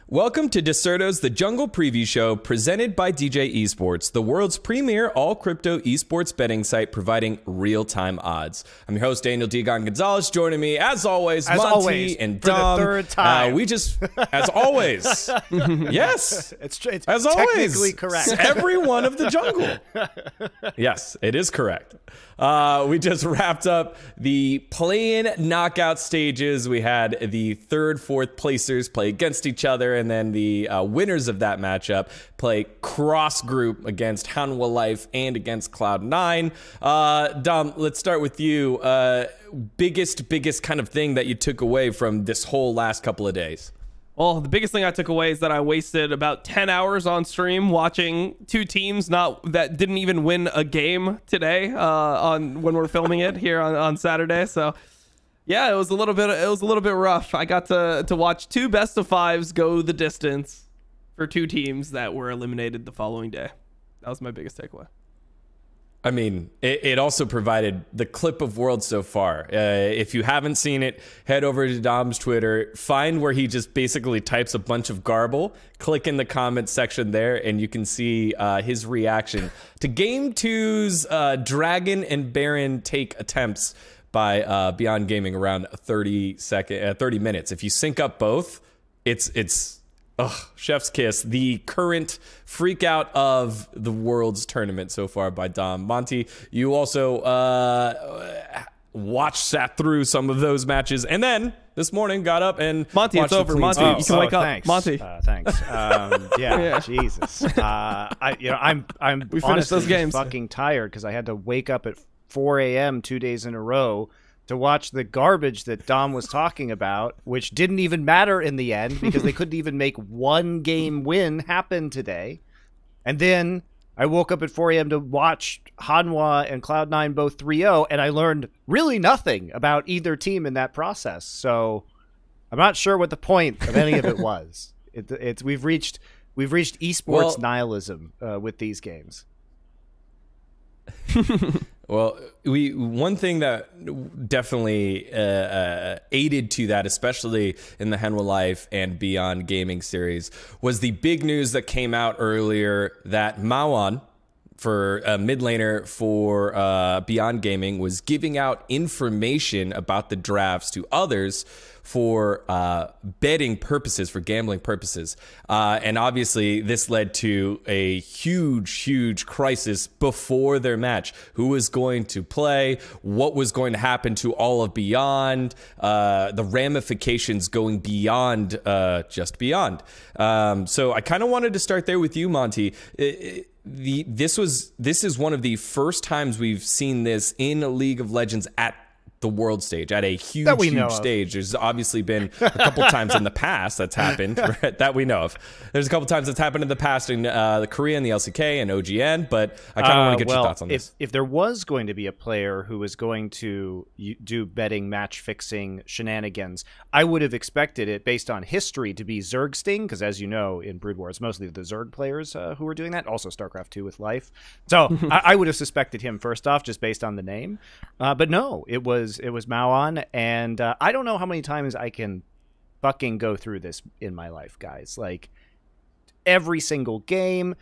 Welcome to Deserto's The Jungle Preview Show, presented by DJ Esports, the world's premier all-crypto esports betting site providing real-time odds. I'm your host, Daniel dGon Gonzales. Joining me, as always, Monty and Dom. For the third time. As always, yes, it's as technically always, correct. Every one of the jungle. Yes, it is correct. We just wrapped up the play-in knockout stages. We had the third, fourth placers play against each other, and then the winners of that matchup play cross-group against Hanwha Life and against Cloud9. Dom, let's start with you. Biggest kind of thing that you took away from this whole last couple of days? Well, the biggest thing I took away is that I wasted about 10 hours on stream watching two teams that didn't even win a game today when we're filming it here on Saturday. So yeah, it was a little bit rough. I got to watch two best of fives go the distance for two teams that were eliminated the following day. That was my biggest takeaway. I mean, it also provided the clip of world so far. If you haven't seen it, head over to Dom's Twitter, find where he just basically types a bunch of garble, click in the comment section there, and you can see his reaction to Game 2's Dragon and Baron take attempts by Beyond Gaming around 30 minutes. If you sync up both, it's chef's kiss. The current freak out of the world's tournament so far by Dom. Monty, you also sat through some of those matches, and then this morning got up and Monty, it's over. Monty, you can wake up. Thanks. Monty, thanks. Yeah, Jesus. I'm we finished honestly those games. Fucking tired because I had to wake up at 4 a.m. 2 days in a row to watch the garbage that Dom was talking about, which didn't even matter in the end because they couldn't even make one game win happen today. And then I woke up at 4 a.m. to watch Hanwha and Cloud9 both 3-0, and I learned really nothing about either team in that process. So I'm not sure what the point of any of it was. We've reached esports nihilism with these games. Well, one thing that definitely aided to that, especially in the Hanwha Life and Beyond Gaming series, was the big news that came out earlier that Maoan, for a mid laner for Beyond Gaming, was giving out information about the drafts to others for betting purposes, for gambling purposes. And obviously this led to a huge crisis before their match. Who was going to play? What was going to happen to all of Beyond? The ramifications going beyond just Beyond. So I kind of wanted to start there with you, Monty. This is one of the first times we've seen this in League of Legends at the world stage, at a huge stage. There's obviously been a couple times in the past that's happened, right, that we know of. There's a couple times that's happened in the past in the Korea and the LCK and OGN, but I kind of want to get your thoughts on this. If there was going to be a player who was going to do betting match fixing shenanigans, I would have expected it based on history to be Zergsting, because as you know, in Brood War, it's mostly the Zerg players who are doing that. Also StarCraft 2 with Life. So I would have suspected him first off, just based on the name. But no, it was Maoan, and I don't know how many times I can fucking go through this in my life, guys. Like every single game.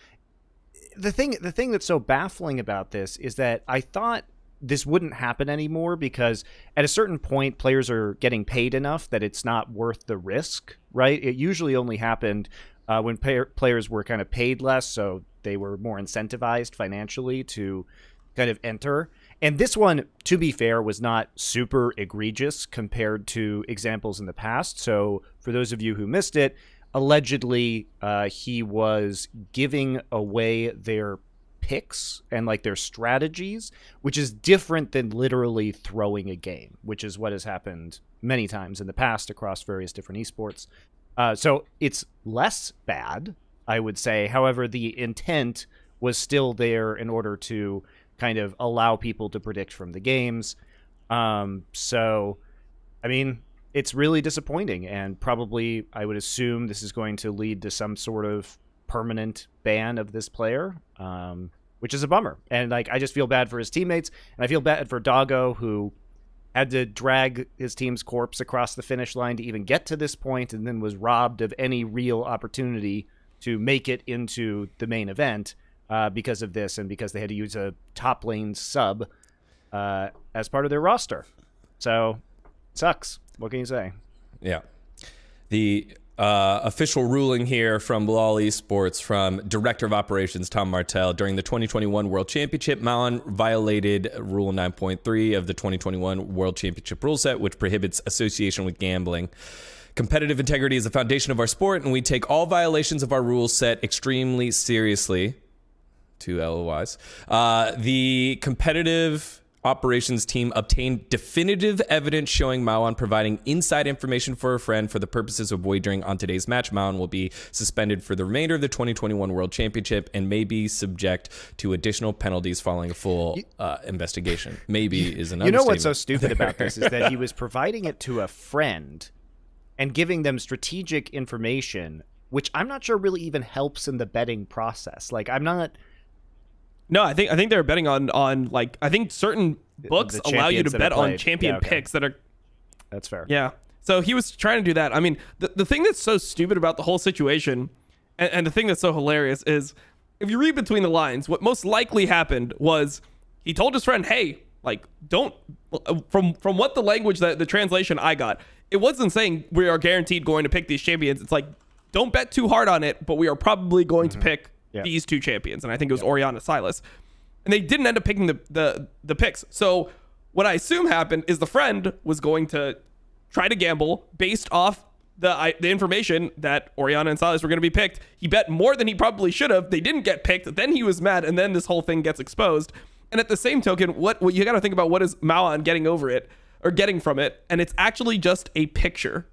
The thing that's so baffling about this is that I thought this wouldn't happen anymore because at a certain point players are getting paid enough that it's not worth the risk, right? It usually only happened when players were kind of paid less, so they were more incentivized financially to kind of enter. And this one, to be fair, was not super egregious compared to examples in the past. So for those of you who missed it, allegedly he was giving away their picks and like their strategies, which is different than literally throwing a game, which is what has happened many times in the past across various different esports. So it's less bad, I would say. However, the intent was still there in order to kind of allow people to predict from the games. So, I mean, it's really disappointing, and probably I would assume this is going to lead to some sort of permanent ban of this player, which is a bummer. And like, I just feel bad for his teammates, and I feel bad for Doggo, who had to drag his team's corpse across the finish line to even get to this point, and then was robbed of any real opportunity to make it into the main event because of this, and because they had to use a top lane sub as part of their roster. So, sucks. What can you say? Yeah. The official ruling here from LoL Esports from Director of Operations Tom Martell: during the 2021 World Championship, Maoan violated Rule 9.3 of the 2021 World Championship rule set, which prohibits association with gambling. Competitive integrity is the foundation of our sport, and we take all violations of our rule set extremely seriously. 2 LOIs. The competitive operations team obtained definitive evidence showing Maoan providing inside information for a friend for the purposes of wagering on today's match. Maoan will be suspended for the remainder of the 2021 World Championship and may be subject to additional penalties following a full investigation. Maybe is an understatement. You know what's so stupid about this is that he was providing it to a friend and giving them strategic information, which I'm not sure really even helps in the betting process. Like, I'm not... No, I think they're betting on like, I think certain books allow you to bet on champion picks that are. That's fair. Yeah. So he was trying to do that. I mean, the thing that's so stupid about the whole situation, and the thing that's so hilarious is, if you read between the lines, what most likely happened was he told his friend, "Hey, like, don't." From what the language, that the translation I got, it wasn't saying we are guaranteed going to pick these champions. It's like, don't bet too hard on it, but we are probably going to pick these two champions. And I think it was Orianna Silas. And they didn't end up picking the picks. So what I assume happened is the friend was going to try to gamble based off the information that Orianna and Silas were going to be picked. He bet more than he probably should have. They didn't get picked. Then he was mad, and then this whole thing gets exposed. And at the same token, what you got to think about, what is Maoan getting over it, or getting from it? And it's actually just a picture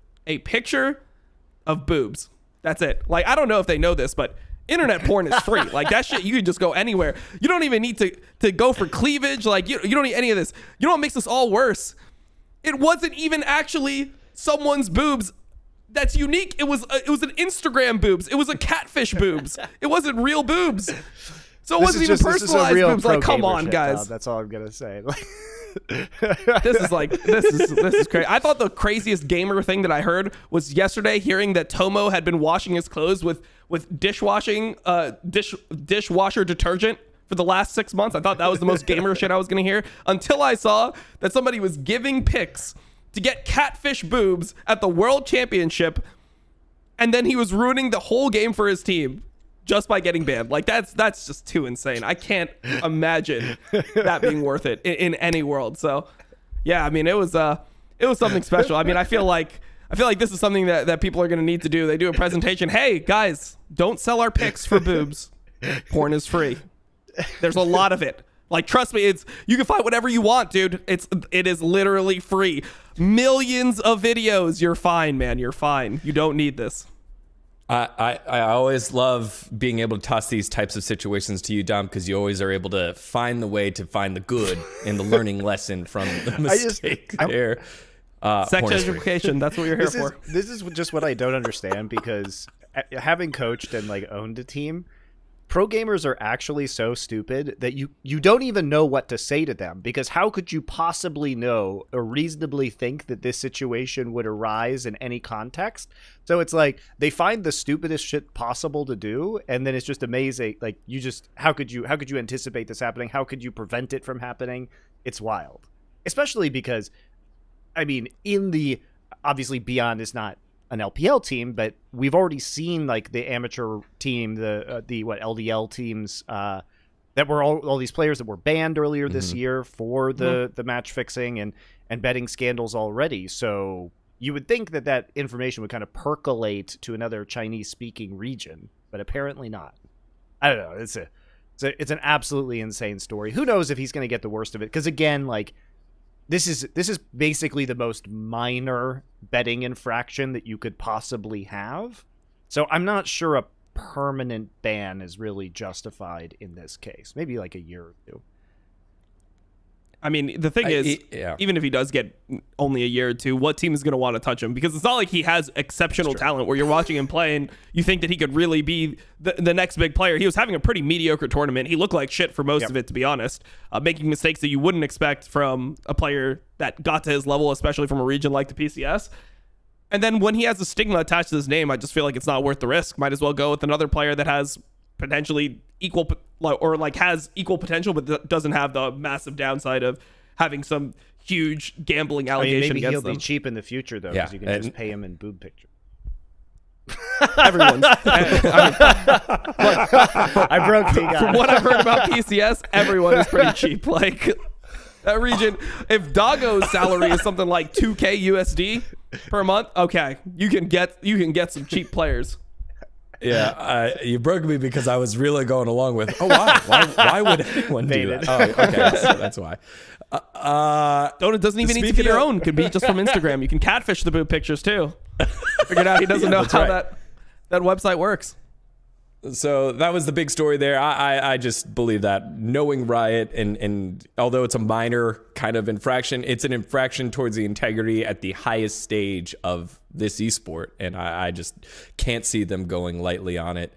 of boobs. That's it. Like, I don't know if they know this, but internet porn is free. Like, that shit, you can just go anywhere. You don't even need to go for cleavage. Like, you don't need any of this. You know what makes this all worse? It wasn't even actually someone's boobs. That's unique. It was an Instagram boobs. It was a catfish boobs. It wasn't real boobs. So it wasn't even personalized boobs. Like, come on, guys. That's all I'm gonna say. This is crazy. I thought the craziest gamer thing that I heard was yesterday, hearing that Tomo had been washing his clothes with dishwasher detergent for the last 6 months. I thought that was the most gamer shit I was gonna hear, until I saw that somebody was giving picks to get catfish boobs at the World Championship, and then he was ruining the whole game for his team just by getting banned. Like, that's just too insane. I can't imagine that being worth it in any world. So yeah, I mean, it was something special. I mean, I feel like this is something that people are going to need to do. They do a presentation. Hey guys, don't sell our picks for boobs. Porn is free. There's a lot of it. Like, trust me, you can find whatever you want, dude. It is literally free. Millions of videos. You're fine, man. You're fine. You don't need this. I always love being able to toss these types of situations to you, Dom, because you always are able to find the way to find the good and the learning lesson from the mistake there. Sex education, that's what you're here for. This is just what I don't understand, because having coached and like owned a team, pro gamers are actually so stupid that you don't even know what to say to them, because how could you possibly know or reasonably think that this situation would arise in any context? So it's like they find the stupidest shit possible to do, and then it's just amazing. Like, how could you anticipate this happening? How could you prevent it from happening? It's wild. Especially because, I mean, obviously Beyond is not an LPL team, but we've already seen like the amateur team, the LDL teams that were all these players that were banned earlier this year for the match fixing and betting scandals already. So you would think that information would kind of percolate to another Chinese speaking region, but apparently not. I don't know. It's an absolutely insane story. Who knows if he's going to get the worst of it? Because again, like, This is basically the most minor betting infraction that you could possibly have. So I'm not sure a permanent ban is really justified in this case. Maybe like a year or two. I mean, the thing is, even if he does get only a year or two, what team is going to want to touch him? Because it's not like he has exceptional talent where you're watching him play and you think that he could really be the next big player. He was having a pretty mediocre tournament. He looked like shit for most of it, to be honest, making mistakes that you wouldn't expect from a player that got to his level, especially from a region like the PCS. And then when he has a stigma attached to his name, I just feel like it's not worth the risk. Might as well go with another player that has potentially equal or like has equal potential but doesn't have the massive downside of having some huge gambling allegation maybe against he'll them. be cheap in the future though, because you can just pay him in boob pictures. Everyone's I broke dGon. From what I've heard about PCS, everyone is pretty cheap. Like that region, if Doggo's salary is something like 2K USD per month, okay, you can get some cheap players. Yeah, you broke me because I was really going along with, why would anyone do that? Oh, okay, so that's why. Donut doesn't even need to be your own. Could be just from Instagram. You can catfish the boob pictures too. Figured out he doesn't know how that website works. So that was the big story there. I just believe that knowing Riot and although it's a minor kind of infraction, it's an infraction towards the integrity at the highest stage of this esport. And I just can't see them going lightly on it.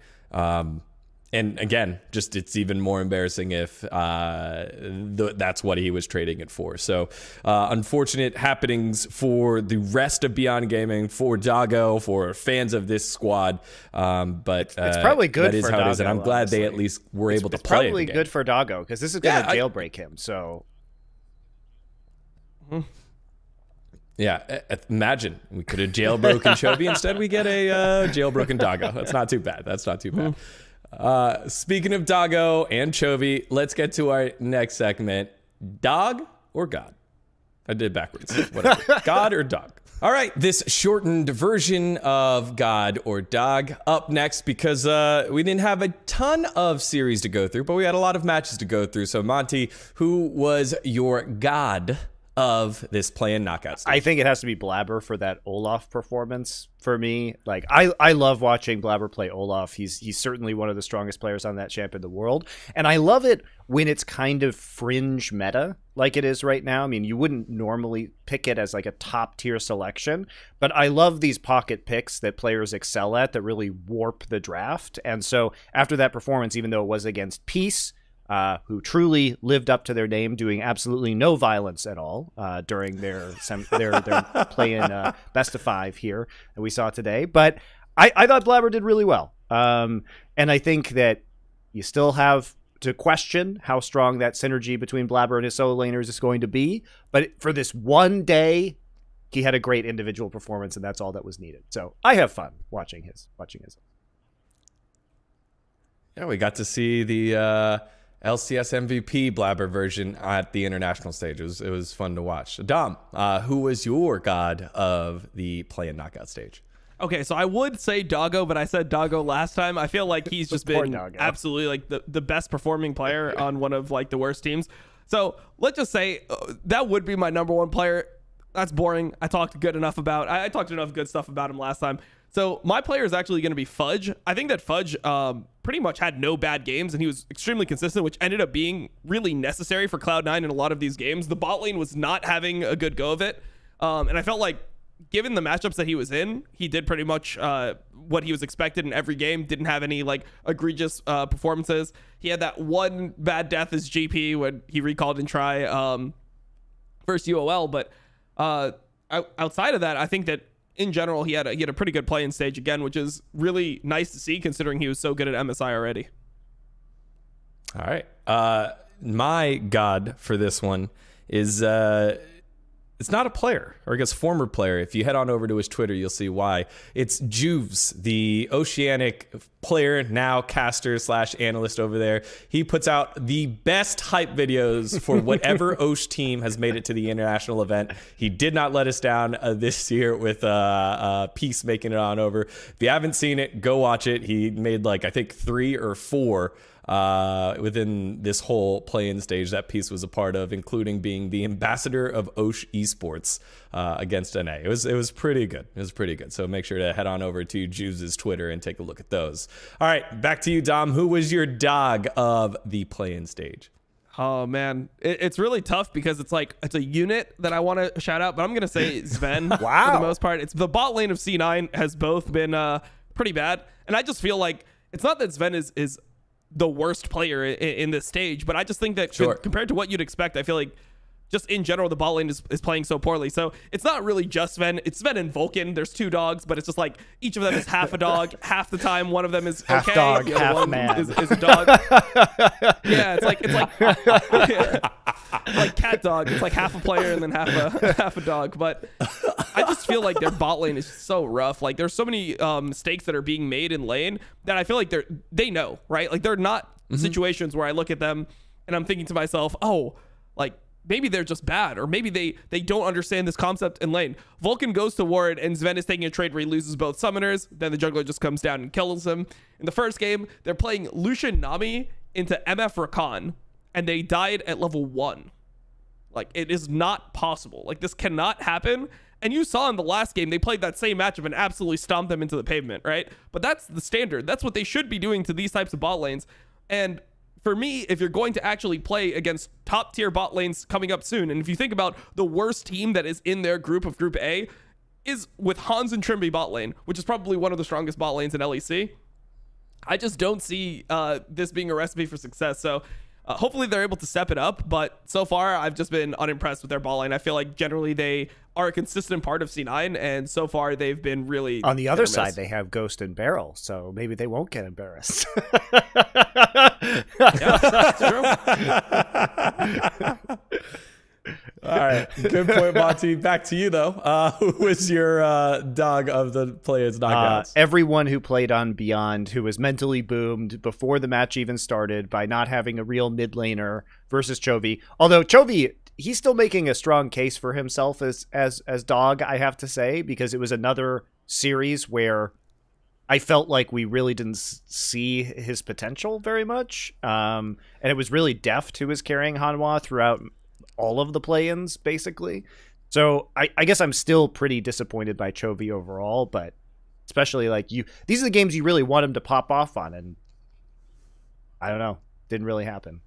And again, just it's even more embarrassing if that's what he was trading it for. So unfortunate happenings for the rest of Beyond Gaming, for Doggo, for fans of this squad. But it's probably good that is for how Doggo, it is, and I'm glad they at least were able to play. It's probably good for Doggo because this is going to jailbreak him. So. Yeah, imagine we could have jailbroken Chovy. Instead, we get a jailbroken Doggo. That's not too bad. That's not too bad. Speaking of Doggo and Chovy, let's get to our next segment. Dog or God? I did backwards. Whatever. God or dog? All right, this shortened version of God or Dog up next because we didn't have a ton of series to go through, but we had a lot of matches to go through. So, Monty, who was your God of this play-in knockout stage? I think it has to be Blabber for that Olaf performance for me. Like I love watching Blabber play Olaf. He's certainly one of the strongest players on that champ in the world. And I love it when it's kind of fringe meta like it is right now. I mean, you wouldn't normally pick it as like a top tier selection, but I love these pocket picks that players excel at that really warp the draft. And so after that performance, even though it was against Peace, who truly lived up to their name, doing absolutely no violence at all during their play-in best of 5 here that we saw today. But I thought Blabber did really well. And I think that you still have to question how strong that synergy between Blabber and his solo laners is going to be. But for this one day, he had a great individual performance, and that's all that was needed. So I have fun watching his. Yeah, we got to see the LCS MVP Blabber version at the international stage. It was fun to watch. Dom, who was your God of the play-in knockout stage? Okay, so I would say Doggo, but I said Doggo last time. I feel like he's just been absolutely like the best performing player on one of like the worst teams. So let's just say that would be my number one player. That's boring. I talked good enough about. I talked enough good stuff about him last time. So my player is actually going to be Fudge. I think that Fudge pretty much had no bad games, and he was extremely consistent, which ended up being really necessary for Cloud9 in a lot of these games. The bot lane was not having a good go of it, and I felt like given the matchups that he was in, he did pretty much what he was expected in every game. Didn't have any like egregious performances. He had that one bad death as GP when he recalled and try versus UOL, but outside of that, I think that in general, he had a pretty good play-in stage again, which is really nice to see considering he was so good at MSI already. All right. My God for this one is it's not a player, or I guess former player. If you head on over to his Twitter, you'll see why. It's Juves, the Oceanic player, now caster / analyst over there. He puts out the best hype videos for whatever Osh team has made it to the international event. He did not let us down this year with Peace making it on over. If you haven't seen it, go watch it. He made like, I think 3 or 4 within this whole play-in stage that Piece was a part of, including being the ambassador of Osh Esports against NA. It was pretty good. It was pretty good. So make sure to head on over to Juves' Twitter and take a look at those. All right, back to you, Dom. Who was your dog of the play-in stage? Oh man, it's really tough because it's like it's a unit that I want to shout out, but I'm gonna say Sven. Wow. For the most part, it's the bot lane of C9 has both been pretty bad, and I just feel like it's not that Sven is the worst player in this stage, but I just think that compared to what you'd expect, I feel like just in general the bot lane is playing so poorly. So it's not really just Sven. It's Sven and Vulcan. There's 2 dogs, but it's just like each of them is half a dog. Half the time one of them is half okay, dog, the other half one man. is a dog. Yeah, it's like like cat dog. It's like half a player and then half a dog. But I just feel like their bot lane is so rough. Like there's so many mistakes that are being made in lane that I feel like they know, right? Like they're not situations where I look at them and I'm thinking to myself, oh, like maybe they're just bad, or maybe they don't understand this concept in lane. Vulcan goes to ward and Sven is taking a trade where he loses both summoners, then the jungler just comes down and kills him. In the first game, they're playing Lucian Nami into MF Rakan and they died at level 1. Like, it is not possible. Like, this cannot happen. And you saw in the last game, they played that same matchup and absolutely stomped them into the pavement, right? But that's the standard. That's what they should be doing to these types of bot lanes. And for me, if you're going to actually play against top tier bot lanes coming up soon, and if you think about the worst team that is in their group of Group A is with Hans and Trimby bot lane, which is probably one of the strongest bot lanes in LEC, I just don't see this being a recipe for success. So hopefully they're able to step it up, but so far I've just been unimpressed with their ball lane. I feel like generally they are a consistent part of C9, and so far they've been really on the other side. They have Ghost and Barrel, so maybe they won't get embarrassed. Yeah, that's true. All right, good point, Monty. Back to you though. Who was your dog of the players' knockouts? Everyone who played on Beyond, who was mentally boomed before the match even started by not having a real mid laner versus Chovy. Although Chovy, he's still making a strong case for himself as dog, I have to say, because it was another series where I felt like we really didn't see his potential very much, and it was really deft who was carrying Hanwha throughout all of the play-ins, basically. So I guess I'm still pretty disappointed by Chovy overall, but especially like these are the games you really want him to pop off on, and I don't know, didn't really happen.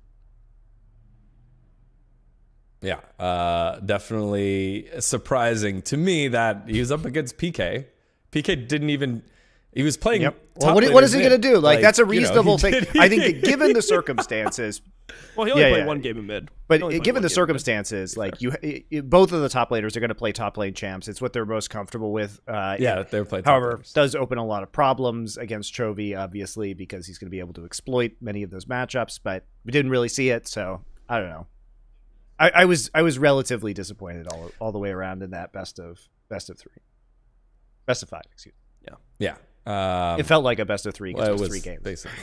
Yeah, definitely surprising to me that he was up against PK. PK didn't even... He was playing... Yep. Well, what is he going to do? Like, that's a reasonable thing. I think that given the circumstances... Well, he only played one game in mid. But given the circumstances, like both of the top laners are going to play top lane champs. It's what they're most comfortable with. Yeah, they're playing top However, laners. does open a lot of problems against Chovy, obviously, because he's going to be able to exploit many of those matchups, but we didn't really see it, so I don't know. I was relatively disappointed all the way around in that best of 5, excuse me. Yeah. It felt like a best of 3 because it was 3 games. Basically.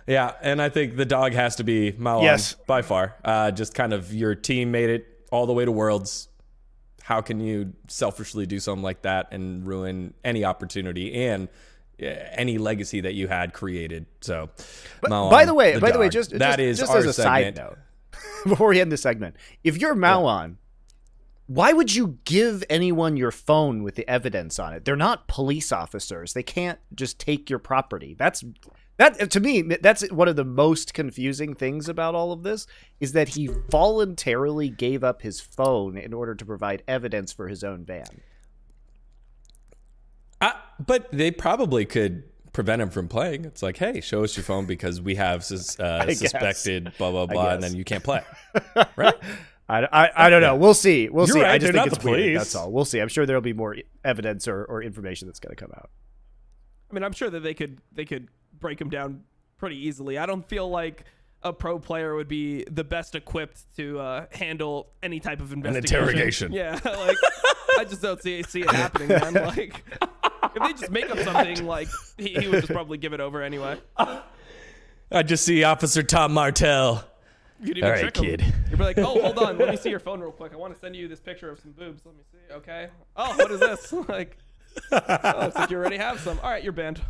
Yeah, and I think the dog has to be Maoan by far. Just kind of your team made it all the way to Worlds. How can you selfishly do something like that and ruin any opportunity and any legacy that you had created? So, Maoan, by the way, just as a side note, before we end this segment, if you're Maoan, why would you give anyone your phone with the evidence on it? They're not police officers. They can't just take your property. That to me, that's one of the most confusing things about all of this, is that he voluntarily gave up his phone in order to provide evidence for his own ban. But they probably could prevent him from playing. It's like, hey, show us your phone because we have suspected blah, blah, blah, and then you can't play. Right? I don't know. We'll see. We'll see. Right. I just They're think not it's the weird. police. That's all. We'll see. I'm sure there'll be more evidence or information that's going to come out. I mean, I'm sure that they could break him down pretty easily. I don't feel like a pro player would be the best equipped to handle any type of investigation. An interrogation. Yeah, like I just don't see it happening, man. Like if they just make up something, like he would just probably give it over anyway. I just see Officer Tom Martell. You'd even All right, trick him. kid. You'd be like, oh, hold on, let me see your phone real quick. I want to send you this picture of some boobs. Let me see. Okay. Oh, what is this? Like, oh, looks like you already have some. All right, you're banned.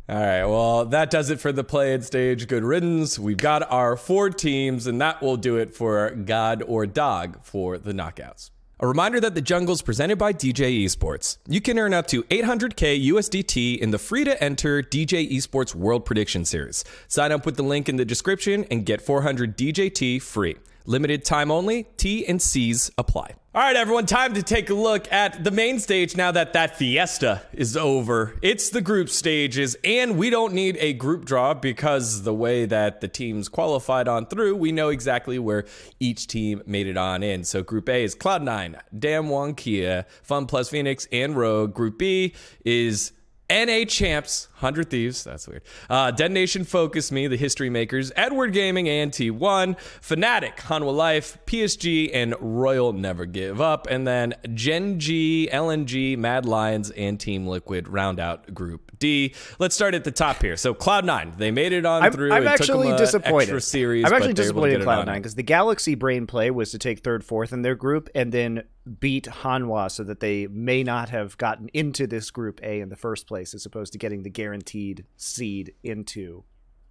All right, well, that does it for the play-in stage. Good riddance. We've got our 4 teams, and that will do it for God or Dog for the knockouts. A reminder that the jungle is presented by DJ Esports. You can earn up to 800k USDT in the free-to-enter DJ Esports World Prediction Series. Sign up with the link in the description and get 400 DJT free. Limited time only. T and C's apply. All right, everyone, time to take a look at the main stage now that fiesta is over. It's the group stages, and we don't need a group draw because the way that the teams qualified on through, we know exactly where each team made it on in. So Group A is Cloud9, Damwon, Kia, Fun Plus Phoenix, and Rogue. Group B is NA champs, 100 Thieves, that's weird. DetonatioN, FocusMe, the History Makers, Edward Gaming, and T1, Fnatic, Hanwha Life, PSG, and Royal Never Give Up. And then Gen.G, LNG, Mad Lions, and Team Liquid round out Group D. Let's start at the top here. So Cloud9, they made it on through. I'm actually disappointed. Extra series, I'm actually disappointed in Cloud9 because the Galaxy brain play was to take third, fourth in their group and then beat Hanwha so that they may not have gotten into this Group A in the first place as opposed to getting the guaranteed seed into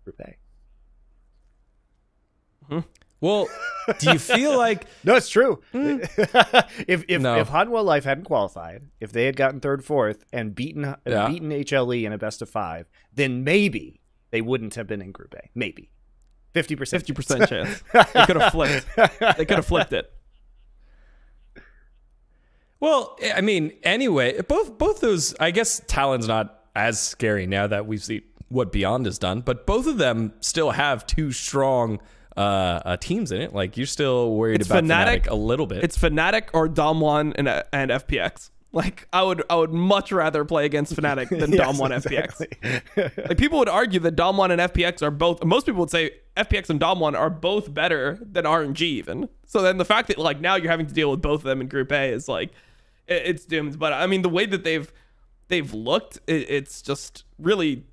Group A. Mm-hmm. Well, do you feel like... No, it's true. If Hanwha Life hadn't qualified, if they had gotten third, fourth, and beaten HLE in a best of 5, then maybe they wouldn't have been in Group A. Maybe. 50%. 50% chance. They could have flipped. They could have flipped it. Well, I mean, anyway, both those, I guess Talon's not as scary now that we've seen what Beyond has done, but both of them still have two strong teams in it. Like, you're still worried about Fnatic a little bit. It's Fnatic or Damwon and FPX. Like, I would much rather play against Fnatic than Damwon exactly. FPX. Like, people would argue that Damwon and FPX are both, most people would say FPX and Damwon are both better than RNG even. So then the fact that, like, now you're having to deal with both of them in Group A is like, it's doomed. But I mean, the way that they've looked, it's just really,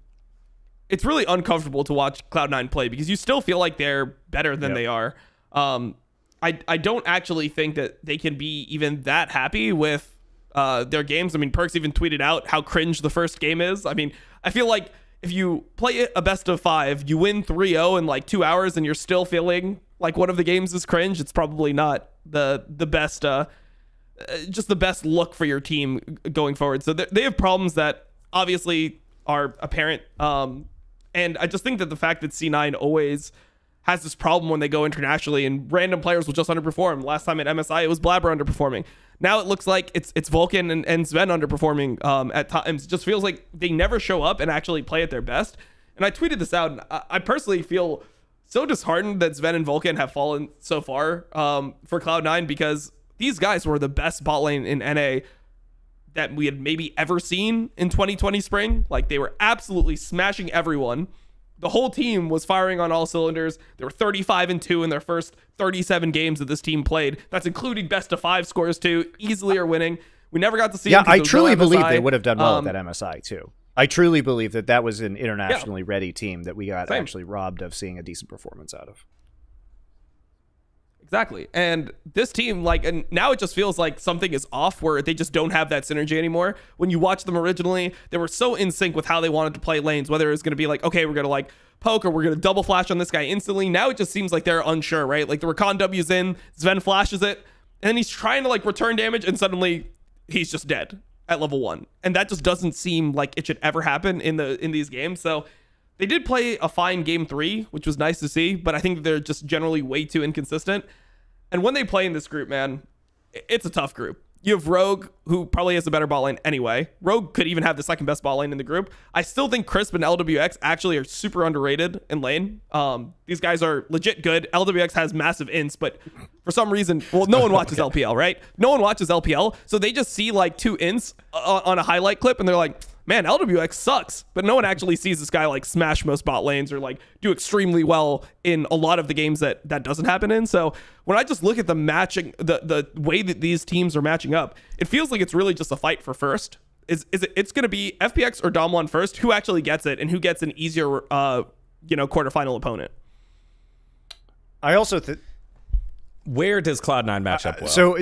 it's really uncomfortable to watch Cloud9 play because you still feel like they're better than they are. I don't actually think that they can be even that happy with their games. I mean, Perkz even tweeted out how cringe the first game is. I mean, I feel like if you play a best of 5, you win 3-0 in like 2 hours and you're still feeling like one of the games is cringe, it's probably not the best just the best look for your team going forward. So they have problems that obviously are apparent. And I just think that the fact that C9 always has this problem when they go internationally and random players will just underperform. Last time at MSI, it was Blabber underperforming. Now it looks like it's Vulcan and Sven underperforming at times. It just feels like they never show up and actually play at their best. And I tweeted this out, and I personally feel so disheartened that Sven and Vulcan have fallen so far for Cloud9 because these guys were the best bot lane in NA that we had maybe ever seen in 2020 spring. Like, they were absolutely smashing everyone. The whole team was firing on all cylinders. They were 35-2 in their first 37 games that this team played. That's including best of 5 scores too. Easily are winning. We never got to see. Yeah, I truly believe they would have done well at that MSI too. I truly believe that was an internationally ready team that we got actually robbed of seeing a decent performance out of. Exactly. And this team, like, and now it just feels like something is off where they just don't have that synergy anymore. When you watch them originally, they were so in sync with how they wanted to play lanes, whether it was going to be like, okay, we're going to like poke or we're going to double flash on this guy instantly. Now it just seems like they're unsure, right? Like the Rakan W's in, Sven flashes it, and then he's trying to like return damage and suddenly he's just dead at level 1. And that just doesn't seem like it should ever happen in these games. So they did play a fine game 3, which was nice to see, but I think they're just generally way too inconsistent. And when they play in this group, man, it's a tough group. You have Rogue, who probably has a better bot lane anyway. Rogue could even have the second best bot lane in the group. I still think Crisp and LWX actually are super underrated in lane. These guys are legit good. LWX has massive ints, but for some reason, well, no one watches LPL, right? No one watches LPL, so they just see like 2 ints on a highlight clip, and they're like, man, LWX sucks. But no one actually sees this guy like smash most bot lanes or like do extremely well in a lot of the games that doesn't happen in. So when I just look at the matching, the way that these teams are matching up, it feels like it's really just a fight for first. It's going to be FPX or Dom1 first. Who actually gets it and who gets an easier, quarterfinal opponent? I also where does Cloud9 match up well? So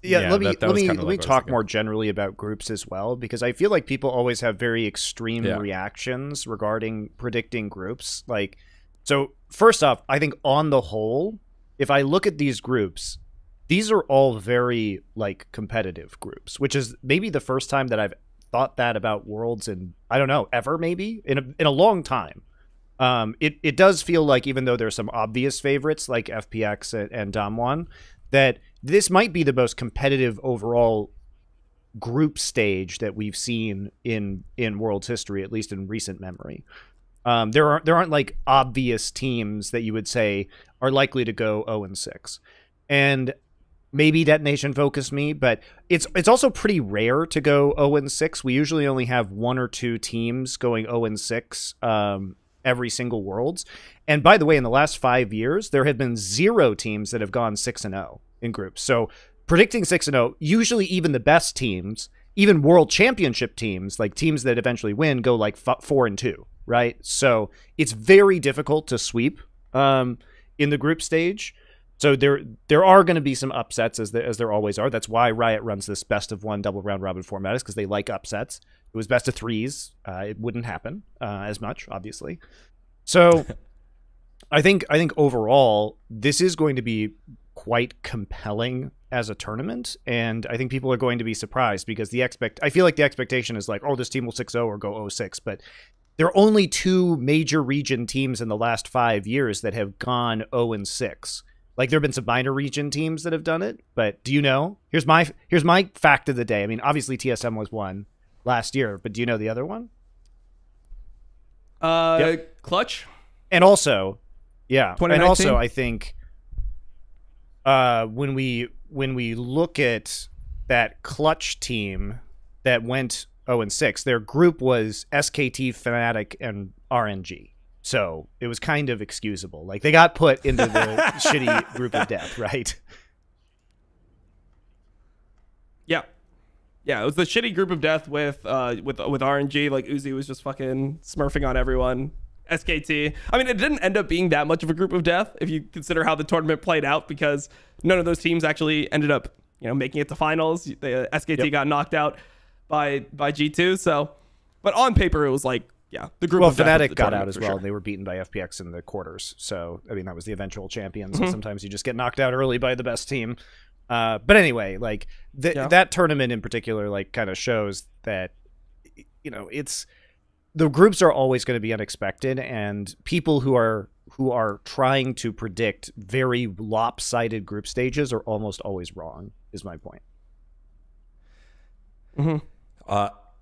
let me talk more generally about groups as well, because I feel like people always have very extreme reactions regarding predicting groups. Like, so first off, I think on the whole, if I look at these groups, these are all very like competitive groups, which is maybe the first time that I've thought that about Worlds in, I don't know, ever, maybe in a long time. It does feel like, even though there's some obvious favorites like FPX and Damwon, that this might be the most competitive overall group stage that we've seen in World's history, at least in recent memory. There aren't like obvious teams that you would say are likely to go 0-6, and maybe DetonatioN FocusMe, but it's also pretty rare to go 0-6. We usually only have 1 or 2 teams going 0-6 every single Worlds. And by the way, in the last 5 years, there have been 0 teams that have gone 6-0 in groups. So predicting 6-0, usually even the best teams, even World Championship teams, like teams that eventually win, go like 4-2, right? So it's very difficult to sweep in the group stage. So there are going to be some upsets, as there always are. That's why Riot runs this best of 1 double round robin format, is because they like upsets. It was best of 3s. It wouldn't happen as much, obviously. So I think overall this is going to be quite compelling as a tournament, and I think people are going to be surprised because I feel like the expectation is like, oh, this team will 6-0 or go 0-6, but there are only 2 major region teams in the last 5 years that have gone 0-6. Like, there have been some minor region teams that have done it, but do you know? Here's my fact of the day. I mean, obviously TSM was one last year, but do you know the other one? Yep. Clutch. And also, yeah, 2019? and also I think when we look at that Clutch team that went 0-6, their group was SKT, Fnatic, and RNG. So it was kind of excusable. Like, they got put into the shitty group of death, right? Yeah. Yeah, it was the shitty group of death with RNG. Like, Uzi was just fucking smurfing on everyone. SKT. I mean, it didn't end up being that much of a group of death if you consider how the tournament played out, because none of those teams actually ended up, making it to finals. The SKT got knocked out by G2. So, but on paper, it was like, yeah, the group. Well, of death Fnatic got out as well. Sure. And they were beaten by FPX in the quarters. So, I mean, that was the eventual champions. And sometimes you just get knocked out early by the best team. But anyway, like that tournament in particular, like, kind of shows that, it's, the groups are always going to be unexpected, and people who are trying to predict very lopsided group stages are almost always wrong, is my point.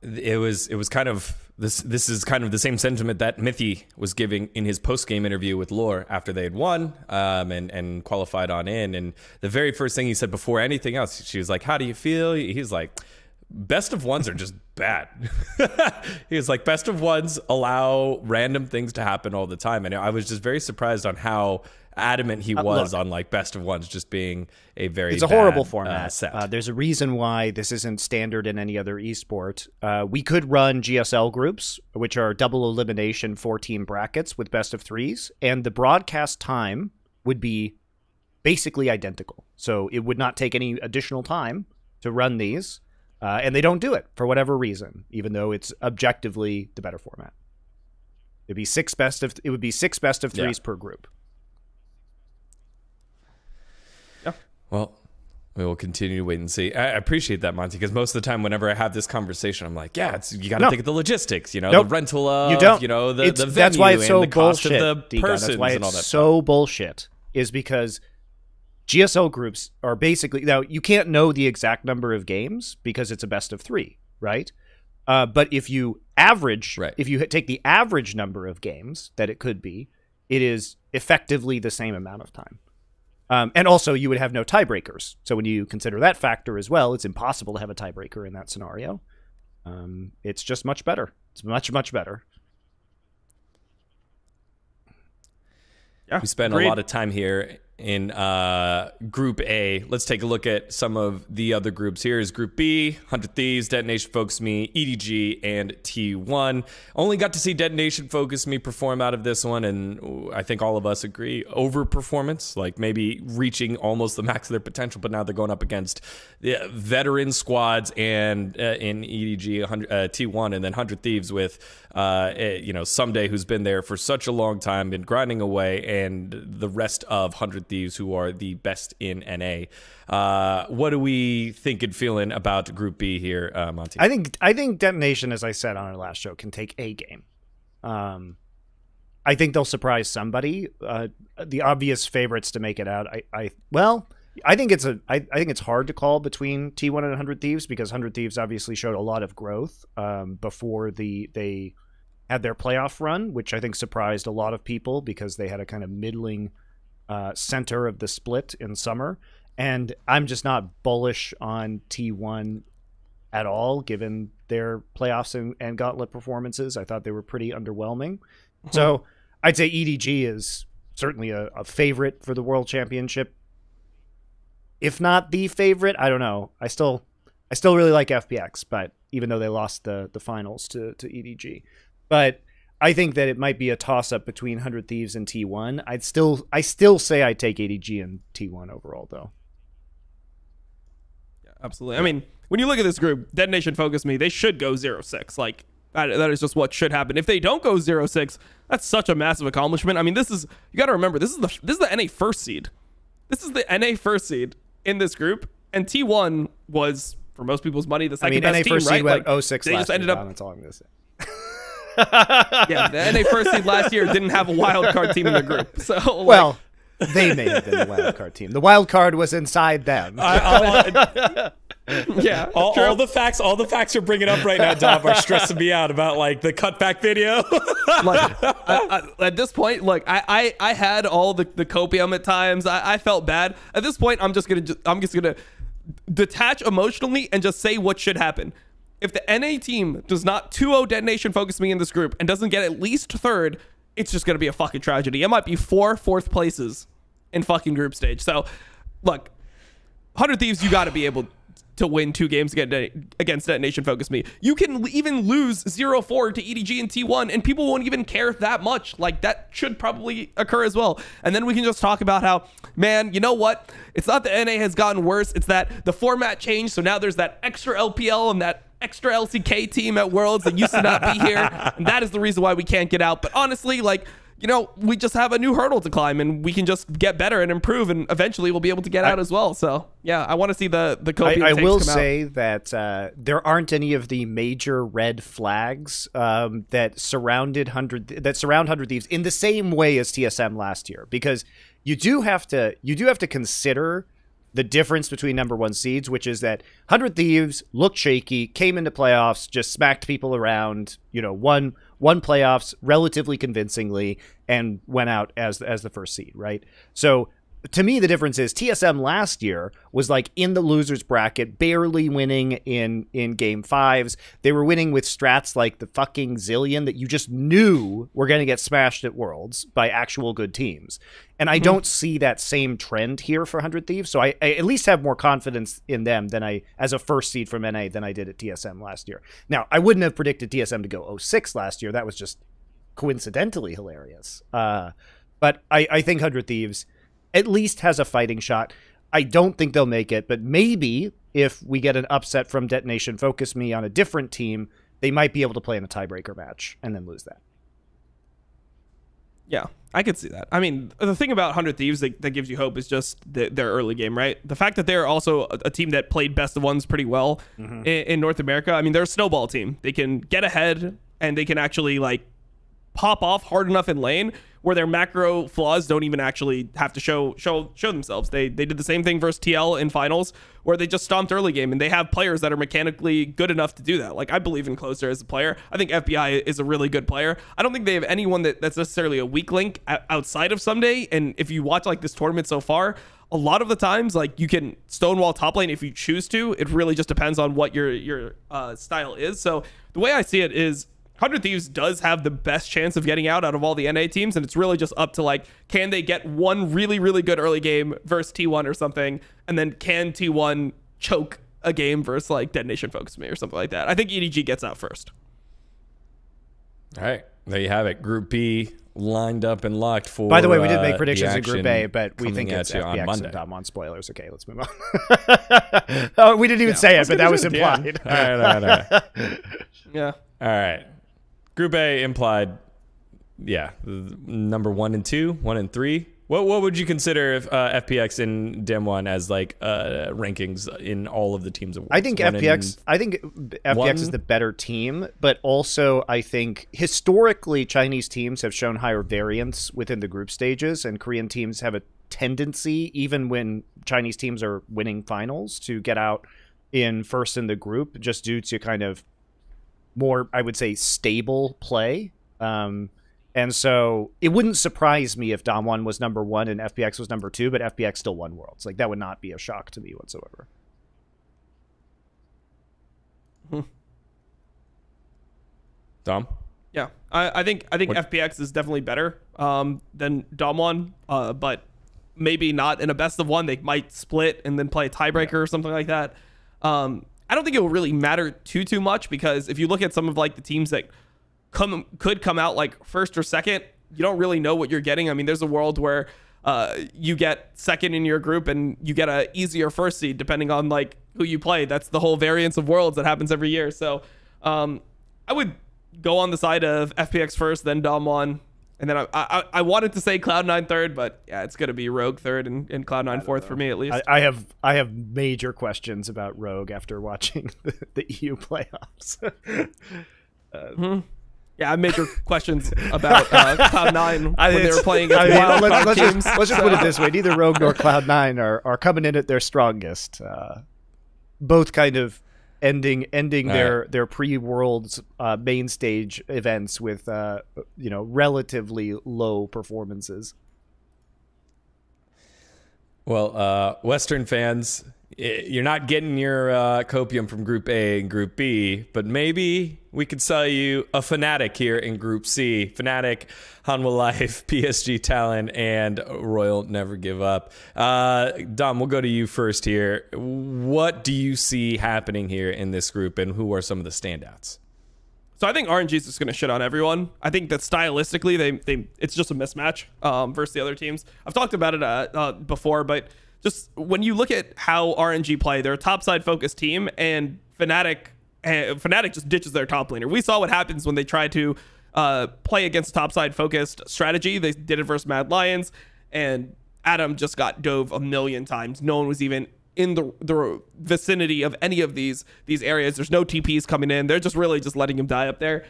It was kind of this is kind of the same sentiment that Mithy was giving in his post-game interview with Lore after they had won and qualified on in. And the very first thing he said before anything else, she was like, "How do you feel?" He's like, "Best of 1s are just bad." He was like, "Best of 1s allow random things to happen all the time." And I was just very surprised on how adamant he was on like best of 1s just being a very it's a horrible format. Set. There's a reason why this isn't standard in any other esport. We could run GSL groups, which are double elimination 4-team brackets with best of 3s, and the broadcast time would be basically identical. So it would not take any additional time to run these. And they don't do it for whatever reason, even though it's objectively the better format. It would be 6 best of 3s per group. Yeah. Well, we will continue to wait and see. I appreciate that, Monty, because most of the time, whenever I have this conversation, I'm like, yeah, you got to think of the logistics, the rental of, you don't. The venue, that's why it's so and the cost bullshit, of the persons, that's why and all it's that so stuff. bullshit, is because GSL groups are basically, now you can't know the exact number of games because it's a best of 3, right? But if you average, if you take the average number of games that it could be, it is effectively the same amount of time. And also you would have no tiebreakers. So when you consider that factor as well, it's impossible to have a tiebreaker in that scenario. It's just much better. It's much, much better. Yeah, we spent a lot of time here in Group A. Let's take a look at some of the other groups. Here is Group B: 100 Thieves, DetonatioN FocusMe, EDG, and T1. Only got to see DetonatioN FocusMe perform out of this one, and I think all of us agree, overperformance, like maybe reaching almost the max of their potential, but now they're going up against veteran squads and in EDG, T1, and then 100 Thieves with Someday, who's been there for such a long time, been grinding away, and the rest of 100 100 Thieves, who are the best in NA. What do we think and feeling about Group B here, Monty? I think DetonatioN, as I said on our last show, can take a game. I think they'll surprise somebody. The obvious favorites to make it out. I think it's hard to call between T1 and 100 Thieves, because 100 Thieves obviously showed a lot of growth before they had their playoff run, which I think surprised a lot of people because they had a kind of middling center of the split in summer. And I'm just not bullish on T1 at all, given their playoffs and gauntlet performances. I thought they were pretty underwhelming. So I'd say EDG is certainly a favorite for the World Championship. If not the favorite, I don't know. I still really like FPX, but even though they lost the finals to EDG. But I think that it might be a toss-up between 100 Thieves and T1. I still say I'd take EDG and T1 overall, though. Yeah, absolutely. I mean, when you look at this group, DetonatioN, FocusMe, they should go 0-6. Like, that is just what should happen. If they don't go 0-6, that's such a massive accomplishment. I mean, you got to remember, this is the NA first seed. This is the NA first seed in this group, and T1 was, for most people's money, the second best team, right? NA first seed went like, 0-6 they last just ended year. up. That's all I'm going to say. Yeah, the NA first seed last year didn't have a wild card team in the group. So, like, well, they may have been the wild card team. The wild card was inside them. yeah, all the facts you're bringing up right now, Dom, are stressing me out about like the cutback video. Like, at this point, like I had all the copium at times. I felt bad. At this point, I'm just gonna detach emotionally and just say what should happen. If the NA team does not 2-0 DetonatioN FocusMe in this group and doesn't get at least third, it's just gonna be a fucking tragedy. It might be 4 fourth places in fucking group stage. So, look, 100 Thieves, you got to be able to win 2 games against DetonatioN FocusMe. You can even lose 0-4 to EDG and T1, and people won't even care that much. Like, that should probably occur as well. And then we can just talk about how, man, you know what? It's not that NA has gotten worse. It's that the format changed, so now there's that extra LPL and that extra LCK team at Worlds that used to not be here. And that is the reason why we can't get out. But honestly, like, you know, we just have a new hurdle to climb, and we can just get better and improve, and eventually we'll be able to get out as well. So, yeah, I want to see the Copium I will come say out. that there aren't any of the major red flags that surround 100 Thieves in the same way as TSM last year, because you do have to consider the difference between number 1 seeds, which is that 100 Thieves looked shaky, came into playoffs, just smacked people around, you know, won playoffs relatively convincingly, and went out as the first seed, right? So to me, the difference is TSM last year was like in the losers bracket, barely winning in game 5s. They were winning with strats like the fucking zillion that you just knew were going to get smashed at Worlds by actual good teams. And I don't see that same trend here for 100 Thieves. So I at least have more confidence in them as a first seed from NA than I did at TSM last year. Now, I wouldn't have predicted TSM to go 0-6 last year. That was just coincidentally hilarious. But I think 100 Thieves at least has a fighting shot. I don't think they'll make it, but maybe if we get an upset from DetonatioN FocusMe on a different team, they might be able to play in a tiebreaker match and then lose that. Yeah, I could see that. I mean, the thing about 100 Thieves that gives you hope is just their early game, right? The fact that they're also a team that played best of ones pretty well in North America. I mean, they're a snowball team. They can get ahead, and they can actually, like, pop off hard enough in lane where their macro flaws don't even actually have to show themselves. They did the same thing versus TL in finals, where they just stomped early game, and they have players that are mechanically good enough to do that. Like, I believe in Closer as a player. I think FBI is a really good player. I don't think they have anyone that's necessarily a weak link outside of Someday. And if you watch like this tournament so far, a lot of the times, like, you can stonewall top lane if you choose to. It really just depends on what your style is. So the way I see it is, 100 Thieves does have the best chance of getting out of all the NA teams, and it's really just up to, like, can they get one really, really good early game versus T1 or something, and then can T1 choke a game versus, like, DetonatioN FocusMe or something like that. I think EDG gets out first. All right, there you have it. Group B lined up and locked for. By the way, we did make predictions in Group A, but we think it's on FPX Monday. and Dom on spoilers. Okay, let's move on. Oh, we didn't even say it, but that was implied. Yeah. All right. Yeah. All right. Group A implied, yeah, number 1 and 2, 1 and 3. What would you consider if, FPX and Dem1 as like rankings in all of the teams of Worlds? I think FPX is the better team, but also I think historically Chinese teams have shown higher variance within the group stages, and Korean teams have a tendency, even when Chinese teams are winning finals, to get out in first in the group just due to kind of more, I would say, stable play. And so it wouldn't surprise me if Dom1 was number 1 and FPX was number 2, but FPX still won Worlds. Like, that would not be a shock to me whatsoever. Dom? Yeah, I think FPX is definitely better than Dom1, but maybe not in a best of one. They might split and then play a tiebreaker or something like that. I don't think it will really matter too much, because if you look at some of like the teams that could come out like first or second, you don't really know what you're getting. I mean, there's a world where you get second in your group and you get a easier first seed depending on like who you play. That's the whole variance of Worlds that happens every year. So I would go on the side of FPX first, then Dom1, and then I wanted to say Cloud9 third, but yeah, it's gonna be Rogue third and Cloud9 fourth for me at least. I have major questions about Rogue after watching the EU playoffs. Yeah, I have major questions about Cloud9 when they were playing against wild teams. Let's just put it this way: neither Rogue nor Cloud9 are coming in at their strongest. Both kind of ending their pre-Worlds main stage events with relatively low performances. Well, Western fans, you're not getting your Copium from Group A and Group B, but maybe we could sell you a Fnatic here in Group C. Fnatic, Hanwha Life, PSG Talon, and Royal Never Give Up. Dom, we'll go to you first here. What do you see happening here in this group, and who are some of the standouts? So I think RNG is just going to shit on everyone. I think that stylistically, it's just a mismatch versus the other teams. I've talked about it before, but just when you look at how RNG play, they're a topside focused team, and Fnatic just ditches their top laner. We saw what happens when they try to play against topside focused strategy. They did it versus Mad Lions, and Adam just got dove a million times. No one was even in the vicinity of any of these areas. There's no TPs coming in. They're just really just letting him die up there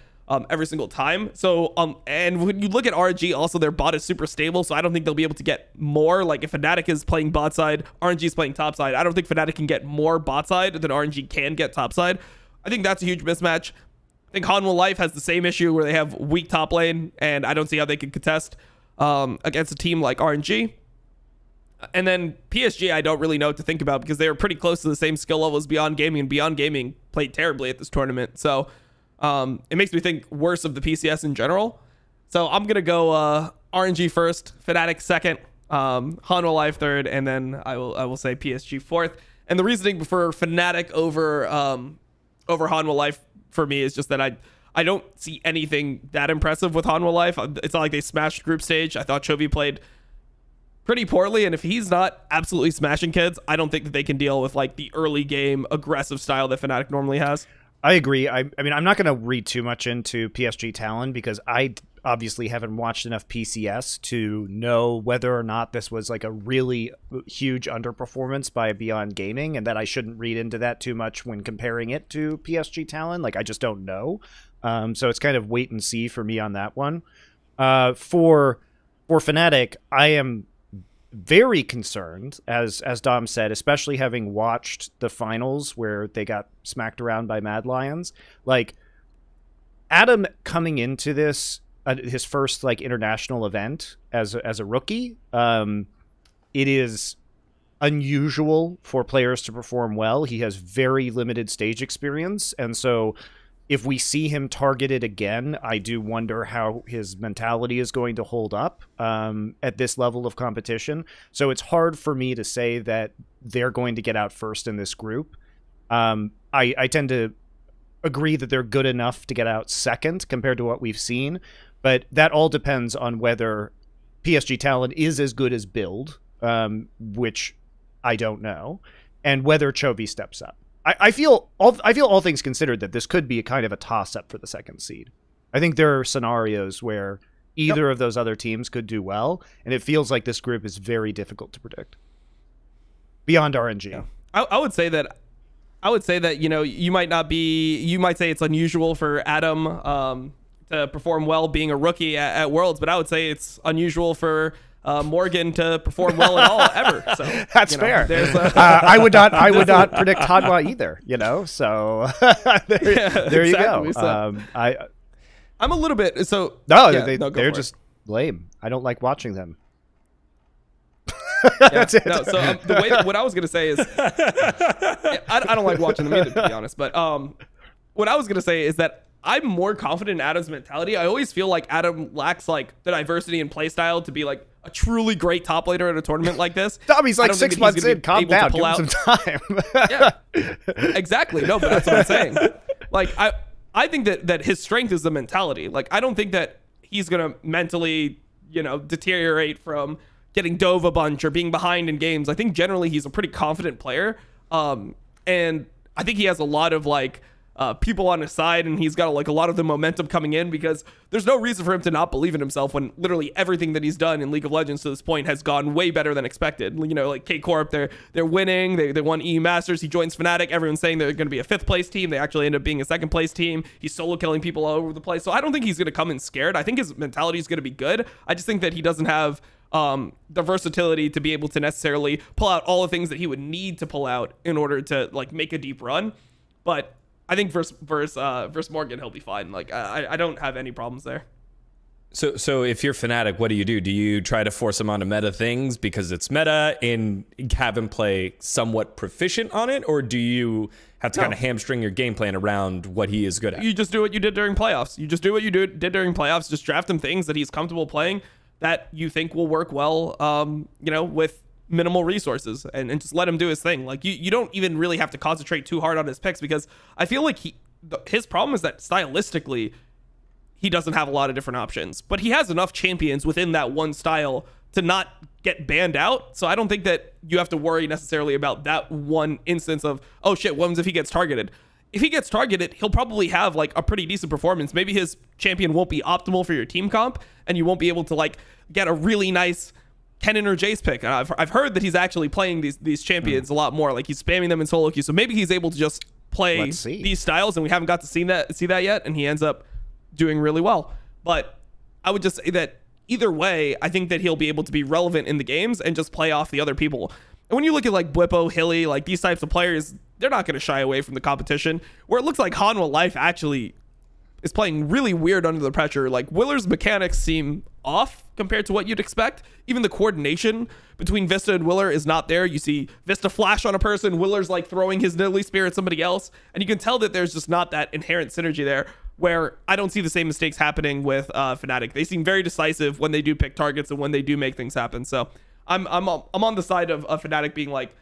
every single time. So and when you look at RNG, also their bot is super stable, so I don't think they'll be able to get more. Like if Fnatic is playing bot side, RNG is playing top side, I don't think Fnatic can get more bot side than RNG can get top side. I think that's a huge mismatch. I think Hanwha Life has the same issue where they have weak top lane, and I don't see how they can contest against a team like RNG. And then PSG, I don't really know what to think about, because they were pretty close to the same skill level as Beyond Gaming, and Beyond Gaming played terribly at this tournament. So it makes me think worse of the PCS in general. So I'm going to go RNG first, Fnatic second, Hanwha Life third, and then I will say PSG fourth. And the reasoning for Fnatic over Hanwha Life for me is just that I don't see anything that impressive with Hanwha Life. It's not like they smashed group stage. I thought Chovy played pretty poorly, and if he's not absolutely smashing kids, I don't think that they can deal with like the early game aggressive style that Fnatic normally has. I agree. I mean, I'm not going to read too much into PSG Talon, because I obviously haven't watched enough PCS to know whether or not this was like a really huge underperformance by Beyond Gaming, and that I shouldn't read into that too much when comparing it to PSG Talon. Like, I just don't know. So it's kind of wait and see for me on that one. For Fnatic, I am very concerned, as Dom said, especially having watched the finals where they got smacked around by Mad Lions. Like, Adam coming into this, his first like international event as a rookie, it is unusual for players to perform well. He has very limited stage experience, and so if we see him targeted again, I do wonder how his mentality is going to hold up at this level of competition. So it's hard for me to say that they're going to get out first in this group. I tend to agree that they're good enough to get out second compared to what we've seen, but that all depends on whether PSG Talon is as good as Build, which I don't know, and whether Chovy steps up. I feel all things considered that this could be a kind of a toss-up for the second seed. I think there are scenarios where either of those other teams could do well, and it feels like this group is very difficult to predict beyond RNG. Yeah. I would say that you might say it's unusual for Adam to perform well being a rookie at Worlds, but I would say it's unusual for Morgan to perform well at all ever. So that's fair. I would not predict Hanwha either. So there you go. So, I'm a little bit they're just lame. I don't like watching them. That's it. No, so what I was gonna say is, I don't like watching them either, to be honest. But what I was gonna say is that I'm more confident in Adam's mentality. I always feel like Adam lacks like the diversity in playstyle to be like a truly great top laner at a tournament like this. He's like 6 months in. Calm down. Give him some time. Yeah, exactly. No, but that's what I'm saying. Like I think that his strength is the mentality. Like I don't think that he's gonna mentally deteriorate from getting dove a bunch or being behind in games. I think generally he's a pretty confident player. And I think he has a lot of like people on his side, and he's got like a lot of the momentum coming in, because there's no reason for him to not believe in himself when literally everything that he's done in League of Legends to this point has gone way better than expected. Like K-Corp, they're winning. They won EU Masters. He joins Fnatic. Everyone's saying they're going to be a 5th place team. They actually end up being a 2nd place team. He's solo killing people all over the place. So I don't think he's going to come in scared. I think his mentality is going to be good. I just think that he doesn't have the versatility to be able to necessarily pull out all the things that he would need to pull out in order to like make a deep run. But I think versus Morgan, he'll be fine. Like I don't have any problems there. So if you're Fnatic, what do? Do you try to force him onto meta things because it's meta and have him play somewhat proficient on it, or do you have to kind of hamstring your game plan around what he is good at? You just do what you did during playoffs. You just do what you did during playoffs. Just draft him things that he's comfortable playing that you think will work well, with minimal resources, and just let him do his thing. Like you don't even really have to concentrate too hard on his picks, because I feel like his problem is that stylistically he doesn't have a lot of different options, but he has enough champions within that one style to not get banned out. So I don't think that you have to worry necessarily about that one instance of, oh shit, what happens if he gets targeted? If he gets targeted, he'll probably have like a pretty decent performance. Maybe his champion won't be optimal for your team comp, and you won't be able to like get a really nice Kennen or Jace pick. I've heard that he's actually playing these champions a lot more. Like he's spamming them in solo queue. So maybe he's able to just play these styles, and we haven't got to see that yet, and he ends up doing really well. But I would just say that either way, I think that he'll be able to be relevant in the games and just play off the other people. And when you look at like Blippo, Hilly, like these types of players, they're not going to shy away from the competition. Where it looks like Hanwha Life actually is playing really weird under the pressure. Like Willer's mechanics seem off compared to what you'd expect. Even the coordination between Vista and Willer is not there. You see Vista flash on a person, Willer's like throwing his Nidalee Spear at somebody else, and you can tell that there's just not that inherent synergy there, where I don't see the same mistakes happening with Fnatic. They seem very decisive when they do pick targets and when they do make things happen. So I'm on the side of Fnatic being like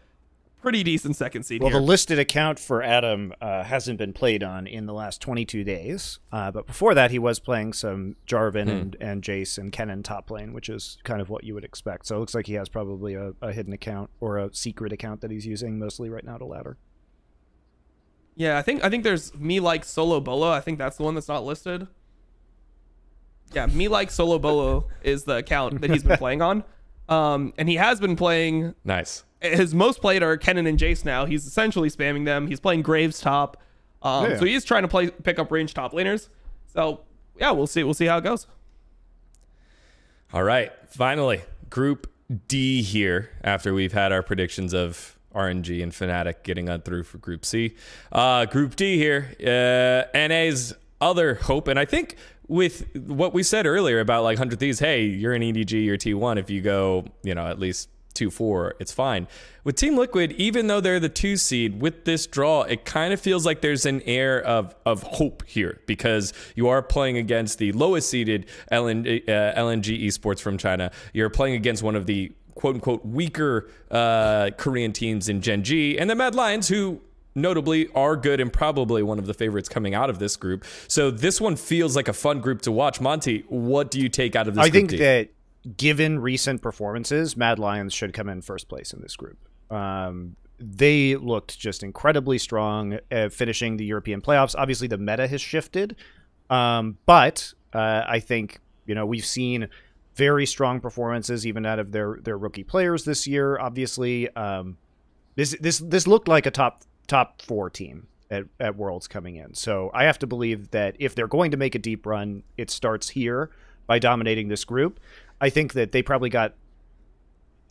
pretty decent second seed here. The listed account for Adam hasn't been played on in the last 22 days. But before that, he was playing some Jarvan and Jace and Kennen top lane, which is kind of what you would expect. So it looks like he has probably a hidden account or a secret account that he's using mostly right now to ladder. Yeah, I think there's Me Like Solo Bolo. I think that's the one that's not listed. Yeah, Me Like Solo Bolo is the account that he's been playing on. And he has been playing... Nice. His most played are Kennen and Jace now. He's essentially spamming them. He's playing Graves top. So he is trying to pick up range top laners. So yeah, we'll see how it goes. All right, finally, Group D here, after we've had our predictions of RNG and Fnatic getting on through for Group C. Group D here, NA's other hope, and I think with what we said earlier about like 100 Thieves, hey, you're an EDG, you're T1 if you go, at least 2-4, it's fine. With Team Liquid, even though they're the 2 seed, with this draw, it kind of feels like there's an air of hope here, because you are playing against the lowest seeded LNG Esports from China. You're playing against one of the quote-unquote weaker Korean teams in Gen.G, and the Mad Lions, who notably are good and probably one of the favorites coming out of this group. So this one feels like a fun group to watch. Monty, what do you take out of this group? I think that given recent performances, Mad Lions should come in first place in this group. They looked just incredibly strong at finishing the European playoffs. Obviously, the meta has shifted, but I think You know, we've seen very strong performances even out of their rookie players this year. Obviously, this looked like a top 4 team at Worlds coming in. So I have to believe that if they're going to make a deep run, it starts here by dominating this group. I think that they probably got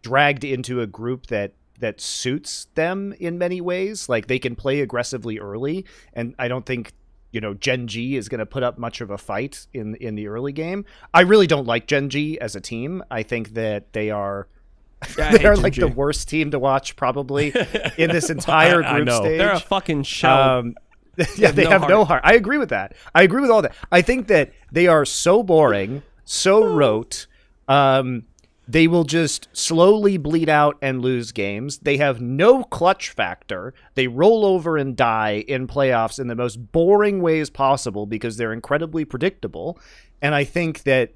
dragged into a group that suits them in many ways. Like, they can play aggressively early, and I don't think, you know, Gen.G is going to put up much of a fight in the early game. I really don't like Gen.G as a team. I think that they are they are like the worst team to watch probably in this entire group stage. They're a fucking shell. Yeah, they have no heart. I agree with that. I agree with all that. I think that they are so boring, so rote. They will just slowly bleed out and lose games. They have no clutch factor. They roll over and die in playoffs in the most boring ways possible because they're incredibly predictable. And I think that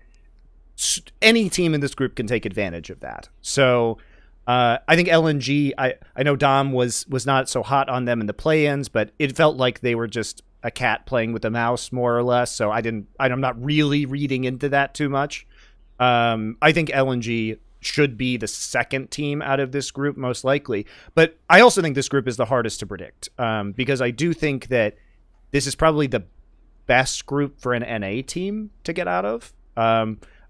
any team in this group can take advantage of that. So I think LNG, I know Dom was not so hot on them in the play-ins, but it felt like they were just a cat playing with a mouse, more or less. So I'm not really reading into that too much. I think LNG should be the second team out of this group, most likely. But I also think this group is the hardest to predict, because I do think that this is probably the best group for an NA team to get out of.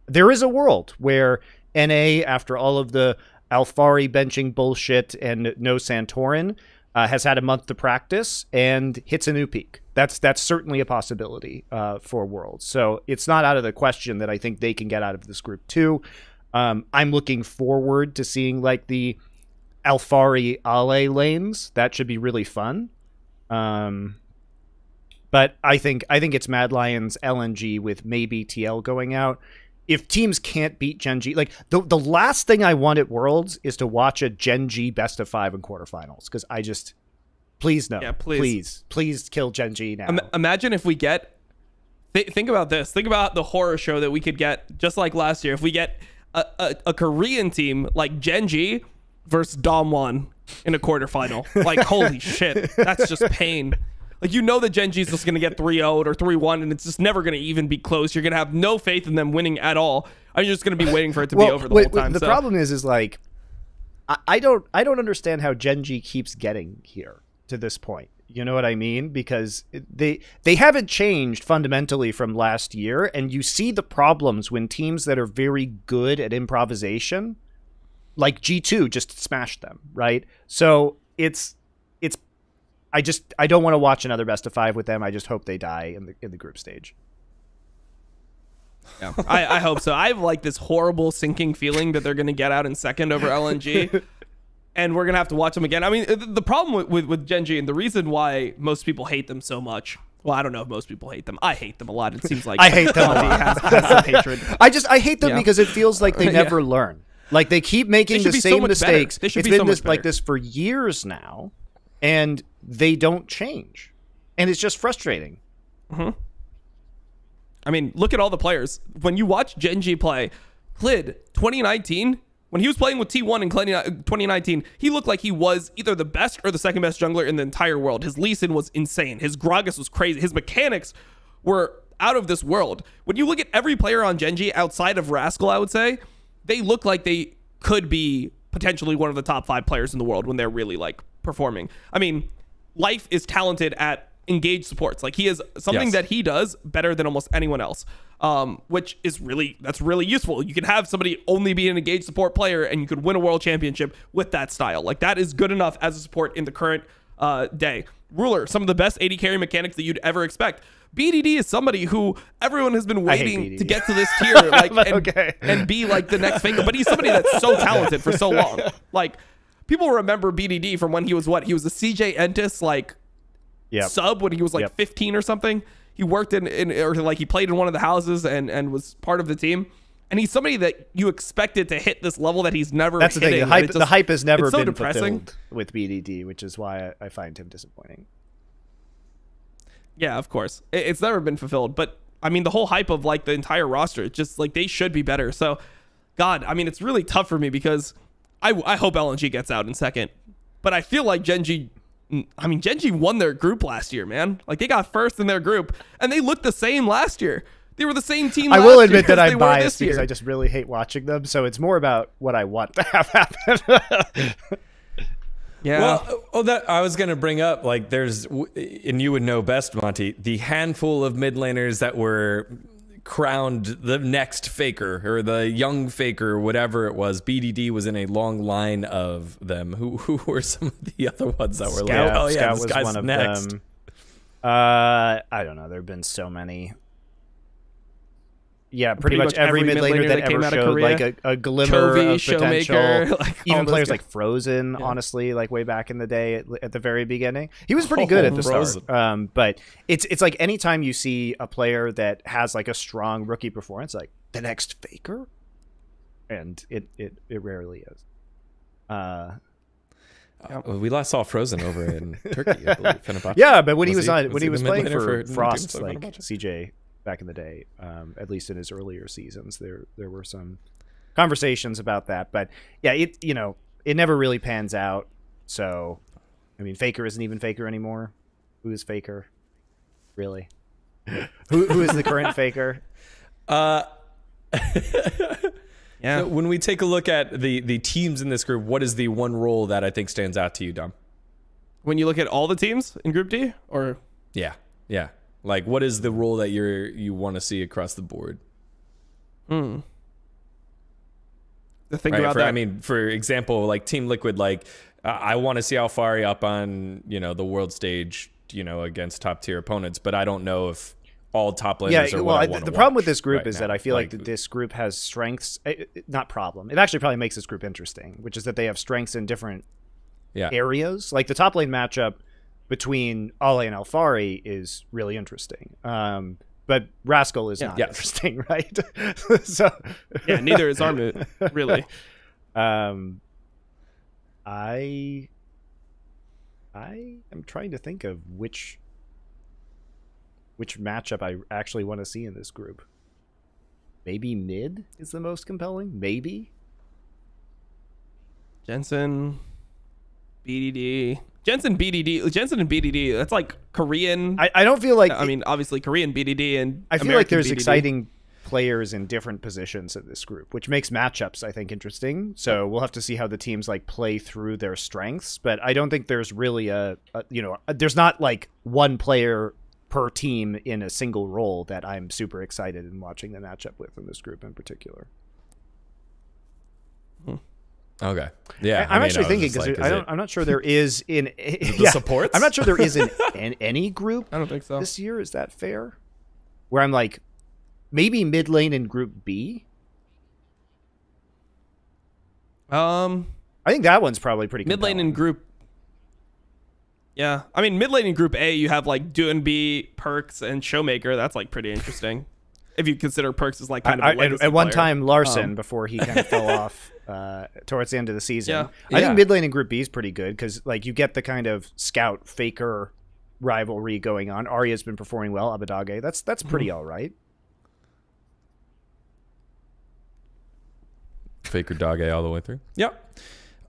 There is a world where NA, after all of the Alfari benching bullshit and no Santorin, has had a month to practice and hits a new peak. That's certainly a possibility for Worlds. So it's not out of the question that I think they can get out of this group too. I'm looking forward to seeing like the Alfari Ale lanes. That should be really fun. But I think it's Mad Lions, LNG with maybe TL going out. If teams can't beat Gen.G, like the last thing I want at Worlds is to watch a Gen.G best of 5 in quarterfinals, because I just, please no, please kill Gen.G now. Imagine if we get, think about this, think about the horror show that we could get just like last year. If we get a Korean team like Gen.G versus Dongwon in a quarterfinal, like holy shit, that's just pain. Like, you know that Gen.G is just going to get 3-0'd or 3-1, and it's just never going to even be close. You're going to have no faith in them winning at all. I'm just going to be waiting for it to be over the whole time. The problem is like, I don't understand how Gen.G keeps getting here to this point. You know what I mean? Because they haven't changed fundamentally from last year, and you see the problems when teams that are very good at improvisation, like G2, just smash them, right? So I don't want to watch another best of 5 with them. I just hope they die in the group stage. Yeah, I hope so. I have like this horrible sinking feeling that they're going to get out in second over LNG, and we're going to have to watch them again. I mean, the problem with Gen.G and the reason why most people hate them so much. Well, I don't know if most people hate them. I hate them a lot. It seems like I hate them a lot. Has some hatred. I hate them because it feels like they never learn. Like, they keep making the same mistakes. They should it's be been so much like this for years now, and they don't change, and it's just frustrating. Mm-hmm. I mean, look at all the players. When you watch Gen.G play, Clid 2019, when he was playing with T1 in 2019, he looked like he was either the best or the second best jungler in the entire world. His Lee Sin was insane. His Gragas was crazy. His mechanics were out of this world. When you look at every player on Gen.G outside of Rascal, I would say, they look like they could be potentially one of the top 5 players in the world when they're really like performing. I mean, Life is talented at engaged supports. Like, he is something that he does better than almost anyone else, which is that's really useful. You can have somebody only be an engaged support player, and you could win a world championship with that style. Like, that is good enough as a support in the current day. Ruler, some of the best AD carry mechanics that you'd ever expect. BDD is somebody who everyone has been waiting to get to this tier, like, and be like the next finger. But he's somebody that's so talented for so long. Like, people remember BDD from when he was he was a CJ Entis like sub when he was like 15 or something. He worked or like he played in one of the houses and was part of the team. And he's somebody that you expected to hit this level that he's never That's hitting. The thing. The hype has never been depressing. fulfilled with BDD, which is why I find him disappointing. Yeah, of course. It's never been fulfilled. But, I mean, the whole hype of, like, the entire roster, it's just, like, they should be better. So, God, I mean, it's really tough for me because I hope LNG gets out in second. But I feel like Gen.G won their group last year, man. Like, they got first in their group, and they looked the same last year. They were the same team. I will last admit year that as they I'm were biased this year. because I just really hate watching them. So it's more about what I want to have happen. Yeah. Well, that I was going to bring up, like, there's, and you would know best, Monty, the handful of mid laners that were crowned the next Faker or the young Faker, whatever it was. BDD was in a long line of them. Who were some of the other ones that were like, oh yeah, Scout this was guy's one of next. them. I don't know. There have been so many. Yeah, pretty much every mid laner that ever showed like a glimmer Chovy, of potential. Showmaker, like, Even all those players guys. like Frozen, honestly, like way back in the day at the very beginning. He was pretty good at the start. But it's like anytime you see a player that has like a strong rookie performance, like the next Faker, and it rarely is. We last saw Frozen over in Turkey, I believe. Fenerbahce. Yeah, but when he was the playing mid laner for Frost, Fenerbahce? like CJ back in the day, at least in his earlier seasons, there were some conversations about that. But yeah, it never really pans out. So, I mean, Faker isn't even Faker anymore. Who is Faker? Really? Who is the current Faker? Yeah. So when we take a look at the teams in this group, what is the one role that I think stands out to you, Dom? When you look at all the teams in Group D, or Yeah. Like, what is the role that you want to see across the board? the thing Right, about that. I mean, for example, like Team Liquid, like I want to see Alfari up on the world stage, against top tier opponents, but I don't know if all top laners are what I want to the problem watch with this group right is now. that I feel like this group has strengths. Not problem. It actually probably makes this group interesting, which is that they have strengths in different areas. Like the top lane matchup between Ale and Alfari is really interesting. But Rascal is not interesting, right? So yeah, neither is Armut, really. I am trying to think of which matchup I actually want to see in this group. Maybe mid is the most compelling. Maybe Jensen, BDD. Jensen and BDD, that's like Korean. I don't feel like... I mean, obviously Korean BDD and I feel American like there's BDD. exciting players in different positions in this group, which makes matchups, I think, interesting. So we'll have to see how the teams like play through their strengths. But I don't think there's really there's not like one player per team in a single role that I'm super excited in watching the matchup with in this group in particular. Okay. Yeah. I'm actually thinking because I'm not sure there is in the supports. I'm not sure there is in any group. I don't think so. This year, is that fair? Where I'm like, maybe mid lane in Group B. I think that one's probably pretty Mid lane compelling. in Group. Yeah, I mean mid lane in Group A, you have like DetonatioN, Perkz, and Showmaker. That's like pretty interesting. If you consider Perkz as like kind of a legacy at one player. time Larson before he kind of fell off towards the end of the season. Yeah. I think mid lane in Group B is pretty good because like you get the kind of scout Faker rivalry going on. Arya's been performing well. Abadage, that's pretty all right. Faker Doggo all the way through. Yep.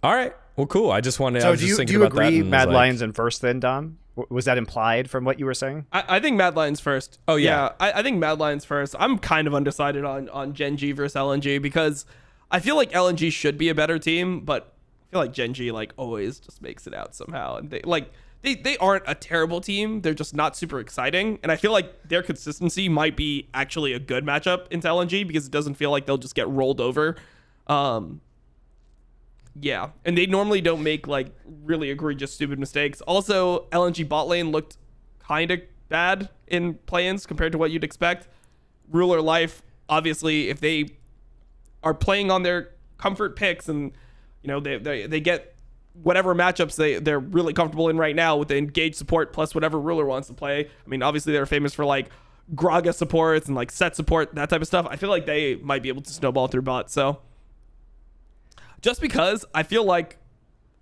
All right. Well, cool. I just wanted. So I was do just you thinking about that agree and Mad was Lions in first then, Dom? Was that implied from what you were saying? I think Mad Lions first. Oh, yeah. I think Mad Lions first. I'm kind of undecided on Gen.G versus LNG because I feel like LNG should be a better team, but I feel like Gen.G like always just makes it out somehow. And they aren't a terrible team. They're just not super exciting. And I feel like their consistency might be actually a good matchup into LNG because it doesn't feel like they'll just get rolled over. Yeah, and they normally don't make like really egregious stupid mistakes. Also, LNG bot lane looked kind of bad in play-ins compared to what you'd expect. Ruler Life, obviously, if they are playing on their comfort picks and they get whatever matchups they're really comfortable in right now with the engaged support plus whatever Ruler wants to play. I mean, obviously they're famous for like Graga supports and like set support, that type of stuff. I feel like they might be able to snowball through bot. So just because I feel like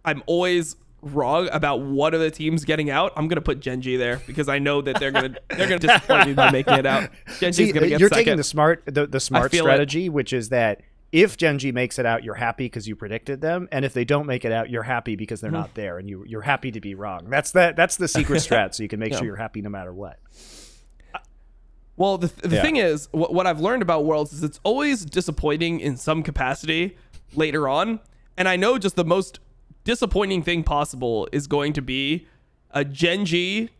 I'm always wrong about what are the teams getting out, I'm gonna put Gen.G there because I know that they're gonna disappoint me by making it out. Gen.G's gonna get you're second. taking the smart strategy, which is that if Gen.G makes it out, you're happy because you predicted them, and if they don't make it out, you're happy because they're not there, and you're happy to be wrong. That's the secret strat, so you can make sure you're happy no matter what. Well, the thing is, what I've learned about Worlds is it's always disappointing in some capacity later on. And I know just the most disappointing thing possible is going to be a Gen.G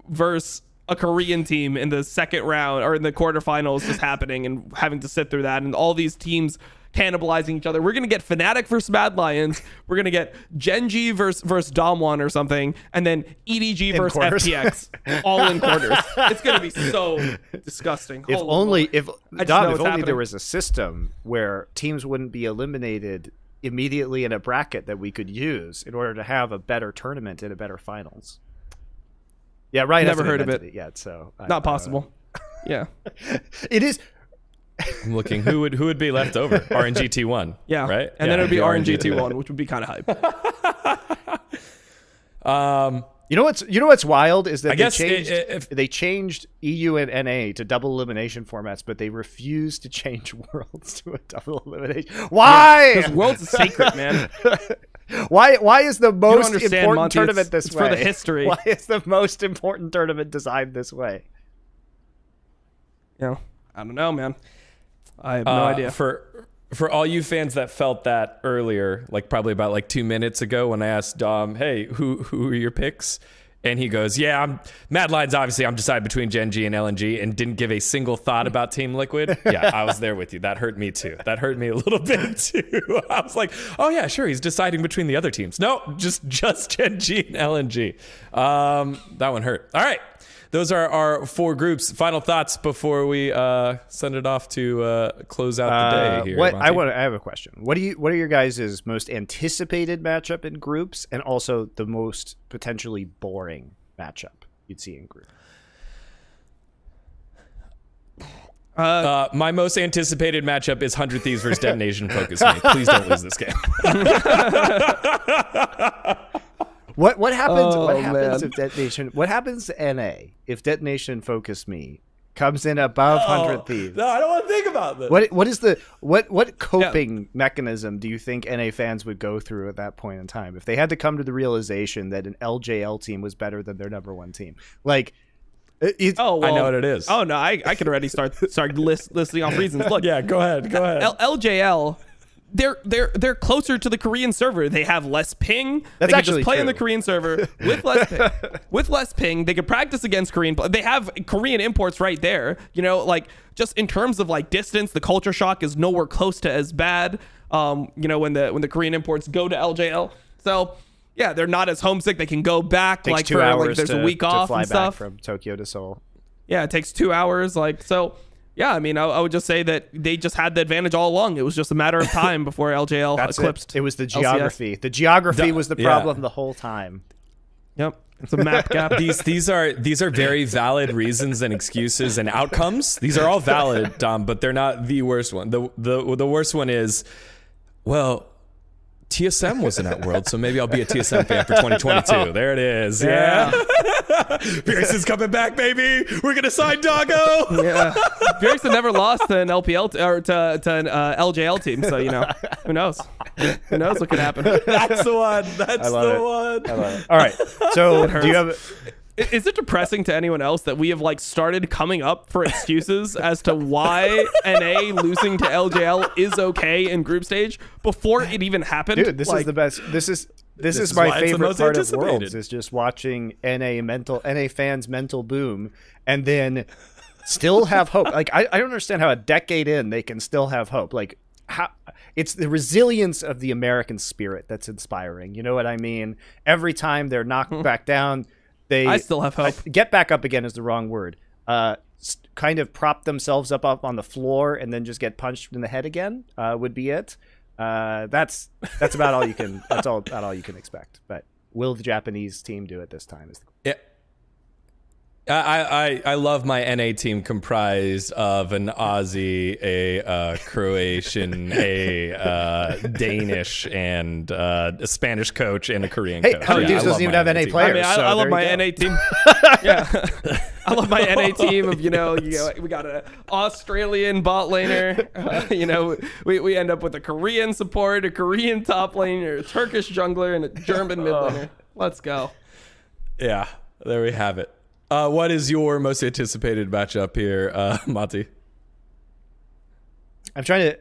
versus a Korean team in the second round or in the quarterfinals just happening and having to sit through that, and all these teams cannibalizing each other. We're going to get Fnatic versus Mad Lions. We're going to get Gen.G versus Dom1 or something, and then EDG versus FPX all in quarters. It's going to be so disgusting. If only there was a system where teams wouldn't be eliminated immediately in a bracket that we could use in order to have a better tournament and a better finals. Yeah, right. Never heard of it yet, so not possible. Yeah, it is. I'm looking who would be left over. RNG T1. Yeah, right. And then it would be RNG T1, which would be kind of hype. You know what's wild is that they changed EU and NA to double elimination formats, but they refused to change Worlds to a double elimination. Why? Because Worlds is sacred, man. Why is the most important Monty, tournament this it's way? For the history. Why is the most important tournament designed this way? I don't know, man. I have no idea. For all you fans that felt that earlier, like probably about like 2 minutes ago when I asked Dom, hey, who are your picks? And he goes, yeah, I'm Mad Lions, obviously. I'm decided between Gen.G and LNG, and didn't give a single thought about Team Liquid. Yeah, I was there with you. That hurt me too. That hurt me a little bit too. I was like, oh yeah, sure. He's deciding between the other teams. No, just Gen.G and LNG. That one hurt. All right. Those are our 4 groups. Final thoughts before we send it off to close out the day here. I have a question. What are your guys' most anticipated matchup in groups, and also the most potentially boring matchup you'd see in group? My most anticipated matchup is 100 Thieves versus DetonatioN FocusMe. Please don't lose this game. What happens? Oh, what happens man. if DetonatioN? What happens to NA if DetonatioN FocusMe comes in above 100 Thieves? No, I don't want to think about this. What coping mechanism do you think NA fans would go through at that point in time if they had to come to the realization that an LJL team was better than their #1 team? Like, I know what it is. Oh no, I can already start listing off reasons. Look, Yeah, go ahead. LJL. They're closer to the Korean server. They have less ping. That's they actually can just play true. in the Korean server with less ping. With less ping, they could practice against Korean. They have Korean imports right there. Like just in terms of like distance, the culture shock is nowhere close to as bad. When the Korean imports go to LJL, so yeah, they're not as homesick. They can go back. Takes like 2 for hours like there's to a week off fly and stuff back from Tokyo to Seoul. Yeah, it takes 2 hours. Like so. Yeah, I mean, I would just say that they just had the advantage all along. It was just a matter of time before LJL eclipsed. It was the geography. The geography was the problem the whole time. Yep, it's a map gap. These are very valid reasons and excuses and outcomes. These are all valid, Dom, but they're not the worst one. The worst one is, well, TSM wasn't at World, so maybe I'll be a TSM fan for 2022. There it is. Yeah. Perkz is coming back, baby. We're going to sign Doggo. Yeah. Perkz had never lost to an LPL or to an LJL team, so, who knows? Who knows what could happen? That's the one. That's the one. I love it. All right. So do you have... Is it depressing to anyone else that we have like started coming up for excuses as to why NA losing to LJL is okay in group stage before it even happened? Dude, this is the best. This is my favorite part of Worlds, is just watching NA fans mental boom and then still have hope. Like I don't understand how a decade in they can still have hope. Like how it's the resilience of the American spirit that's inspiring. You know what I mean? Every time they're knocked back down, I still have hope. Get back up again is the wrong word. Kind of prop themselves up on the floor and then just get punched in the head again would be it. That's about all you can. That's about all you can expect. But will the Japanese team do it this time? Yeah. I love my NA team comprised of an Aussie, a Croatian, a Danish, and a Spanish coach and a Korean coach. Hey, Thieves doesn't even have NA players. I mean, I love my NA team. Yeah, I love my NA team of we got an Australian bot laner. We end up with a Korean support, a Korean top laner, a Turkish jungler, and a German mid laner. Let's go. Yeah, there we have it. What is your most anticipated matchup here, Monty? I'm trying to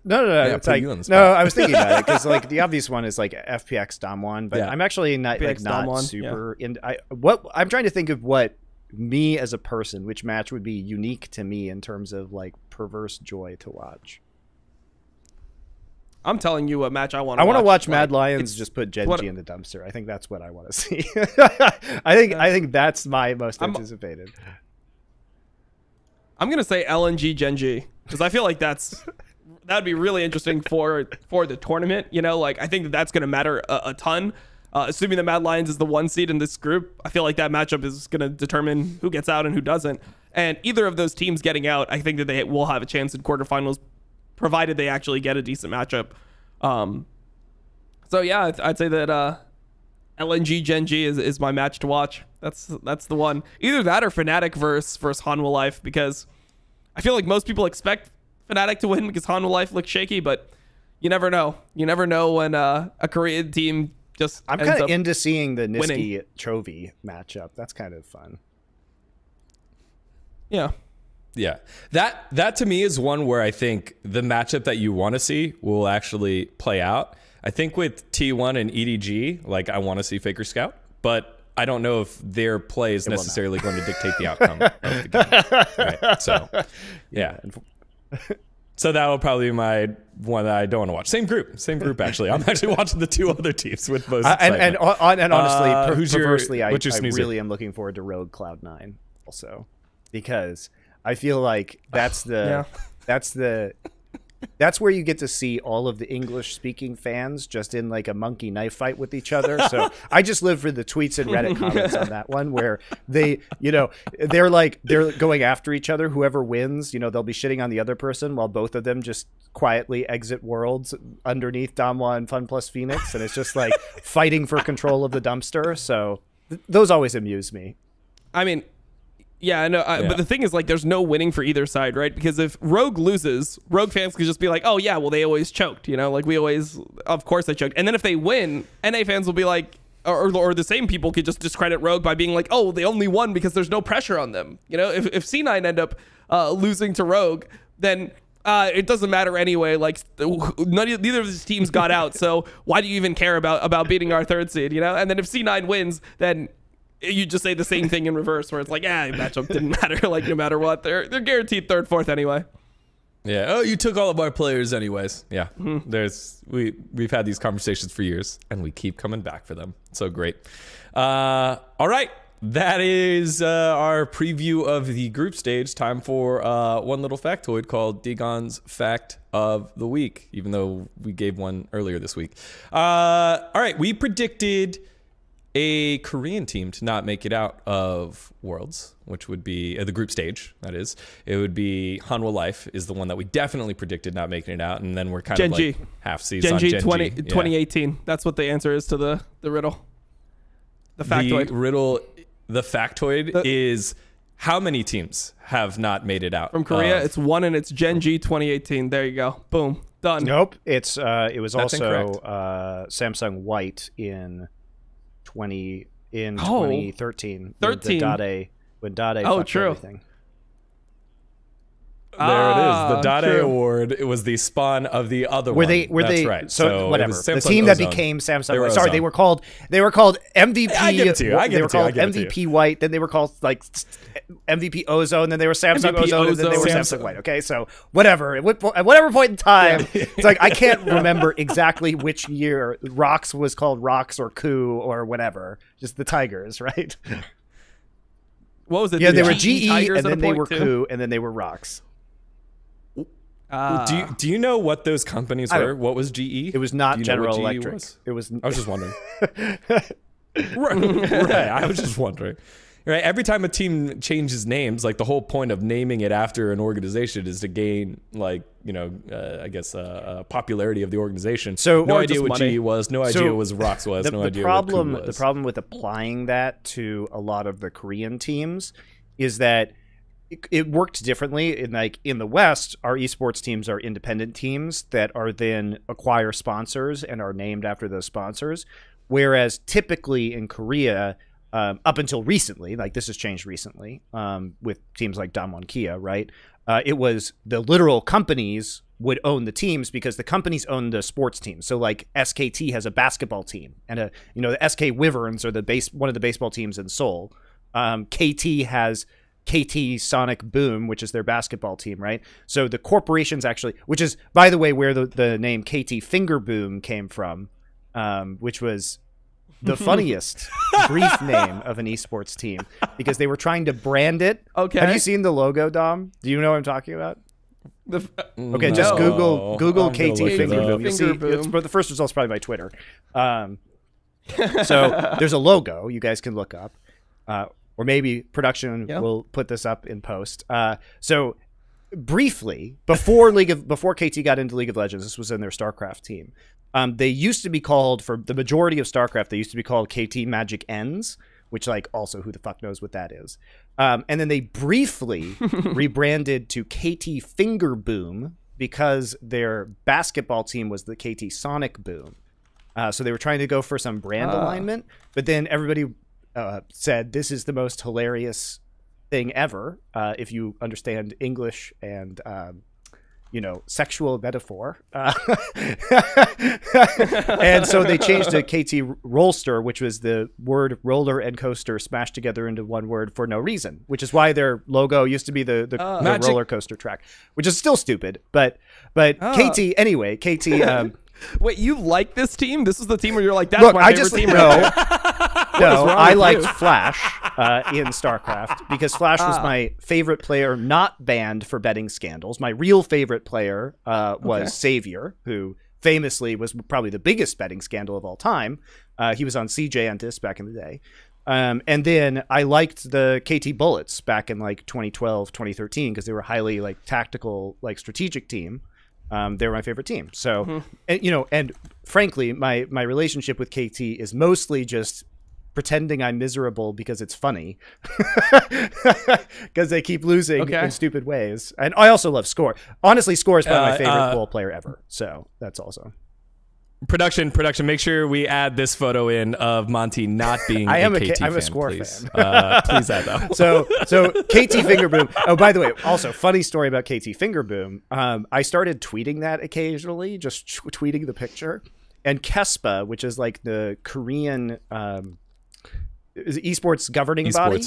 no. Yeah, It's like, no, I was thinking about it because like the obvious one is like FPX Damwon, but I'm actually not FPX not Damwon, super in. I'm trying to think of what me as a person, which match would be unique to me in terms of like perverse joy to watch. I'm telling you what match I want to watch. I want to watch Mad Lions just put Gen.G in the dumpster. I think that's what I want to see. I think that's my most anticipated. I'm gonna say LNG Gen.G because I feel like that'd be really interesting for the tournament. You know, like I think that's gonna matter a ton. Assuming the Mad Lions is the 1 seed in this group, I feel like that matchup is gonna determine who gets out and who doesn't. And either of those teams getting out, I think that they will have a chance in quarterfinals, provided they actually get a decent matchup. So yeah, I'd say that LNG Gen.G is my match to watch. That's the one. Either that or Fnatic versus Hanwha Life, because I feel like most people expect Fnatic to win because Hanwha Life looks shaky, but you never know. You never know when a Korean team just I'm kind of into seeing the Niski Chovy matchup. That's kind of fun. Yeah. Yeah, that to me is one where I think the matchup that you want to see will actually play out. I think with T1 and EDG, like I want to see Faker Scout, but I don't know if their play is necessarily going to dictate the outcome of the game. Right? So, yeah. So that will probably be my one that I don't want to watch. Same group actually. I'm actually watching the 2 other teams with most and honestly, perversely, I snoozer? really am looking forward to Rogue Cloud9 also, because I feel like that's where you get to see all of the English speaking fans just in like a monkey knife fight with each other. So I just live for the tweets and Reddit comments on that one where they're going after each other. Whoever wins, they'll be shitting on the other person while both of them just quietly exit worlds underneath Hanwha and Fun Plus Phoenix. And it's just like fighting for control of the dumpster. So those always amuse me. I mean, yeah, I know, but the thing is, like, there's no winning for either side, right? Because if Rogue loses, Rogue fans could just be like, oh, yeah, well, they always choked, like, of course they choked. And then if they win, NA fans will be like, or the same people could just discredit Rogue by being like, oh, they only won because there's no pressure on them. If C9 end up losing to Rogue, then it doesn't matter anyway. Like, neither of these teams got out, so why do you even care about beating our 3rd seed, And then if C9 wins, then you just say the same thing in reverse, where it's like, matchup didn't matter. Like, no matter what, they're guaranteed 3rd, 4th anyway. Yeah. Oh, you took all of our players anyways. Yeah. We've had these conversations for years, and we keep coming back for them. So great. All right. That is our preview of the group stage. Time for one little factoid called dGon's Fact of the Week, even though we gave one earlier this week. All right. We predicted a Korean team to not make it out of Worlds, which would be the group stage, that is. It would be Hanwha Life is the one that we definitely predicted not making it out, and then we're kind of like half season on Gen.G. 2018. That's what the answer is to the riddle. The factoid. The factoid is how many teams have not made it out? From Korea, it's 1, and it's Gen.G 2018. There you go. Boom. Done. Nope. It was also Samsung White in 2013. 13. When Dade fucked everything. There it is. The Dade Award. It was the spawn of the other one. That's right. So whatever. The team that became Samsung White. Sorry, they were called MVP. I give it to you. They were called MVP White. Then they were called like MVP Ozone. Then they were Samsung Ozone. And then they were Samsung White. Okay, so whatever. At whatever point in time, it's like I can't remember exactly which year Rox was called Rox or Coup or whatever. Just the Tigers, right? What was it? Yeah, they were GE, and then they were Coup, and then they were Rox. Do you know what those companies were? What was GE? It was not General Electric. It was. I was just wondering. right. I was just wondering. Right. Every time a team changes names, like the whole point of naming it after an organization is to gain, like, I guess, popularity of the organization. So no idea what GE was. No idea what Rox was. No idea what Coup was. The problem with applying that to a lot of the Korean teams is that it worked differently. In the West, our esports teams are independent teams that are then acquire sponsors and are named after those sponsors. Whereas typically in Korea, up until recently, like this has changed recently with teams like Damwon Kia, right? It was the literal companies would own the teams because the companies own the sports teams. So like SKT has a basketball team, and the SK Wyverns are one of the baseball teams in Seoul. KT has KT Sonic Boom, which is their basketball team, right? So the corporations actually, which is, by the way, where the name KT Finger Boom came from, which was the funniest brief name of an esports team because they were trying to brand it. Okay. Have you seen the logo, Dom? Do you know what I'm talking about? Okay, just No. Google I'm gonna KT look it Finger up. Boom. You'll see, Finger Boom. but the first result's probably my Twitter. So there's a logo you guys can look up, or maybe production will put this up in post. So briefly, before KT got into League of Legends, this was in their StarCraft team. They used to be called, for the majority of StarCraft, they used to be called KT Magic Ends, which, like, also who the fuck knows what that is. And then they briefly rebranded to KT Finger Boom because their basketball team was the KT Sonic Boom. So they were trying to go for some brand alignment, but then everybody said this is the most hilarious thing ever if you understand English and sexual metaphor. And so they changed to KT Rollster, which was the word roller and coaster smashed together into one word for no reason, which is why their logo used to be the roller coaster track, which is still stupid. But KT, anyway, KT... Wait, you like this team? This is the team where you're like, that's Look, my favorite team right there. No, I liked Flash in StarCraft because Flash was my favorite player, not banned for betting scandals. My real favorite player was Savior, who famously was probably the biggest betting scandal of all time. He was on CJ Antis back in the day. And then I liked the KT Bullets back in like 2012, 2013 because they were highly like tactical, like strategic team. They were my favorite team. So, and frankly, my relationship with KT is mostly just pretending I'm miserable because it's funny because they keep losing in stupid ways. And I also love Score. Honestly, Score is probably my favorite LoL player ever. So that's also. Production, make sure we add this photo in of Monty not being I'm fan, a Score please. fan. Please add that. So KT Finger Boom. Oh, by the way, also funny story about KT Finger Boom. I started tweeting that occasionally, just tweeting the picture. And Kespa, which is like the Korean esports governing body.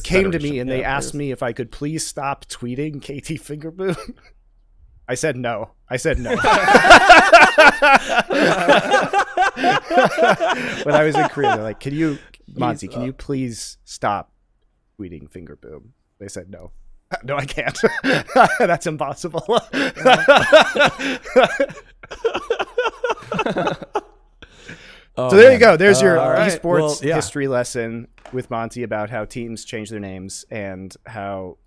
Came to me and they asked me if I could please stop tweeting KT Finger Boom. I said no. When I was in Korea, they're like, Monty, can you please stop tweeting Finger Boom? They said no. No, I can't. That's impossible. So there you go. There's your esports history lesson with Monty about how teams change their names and how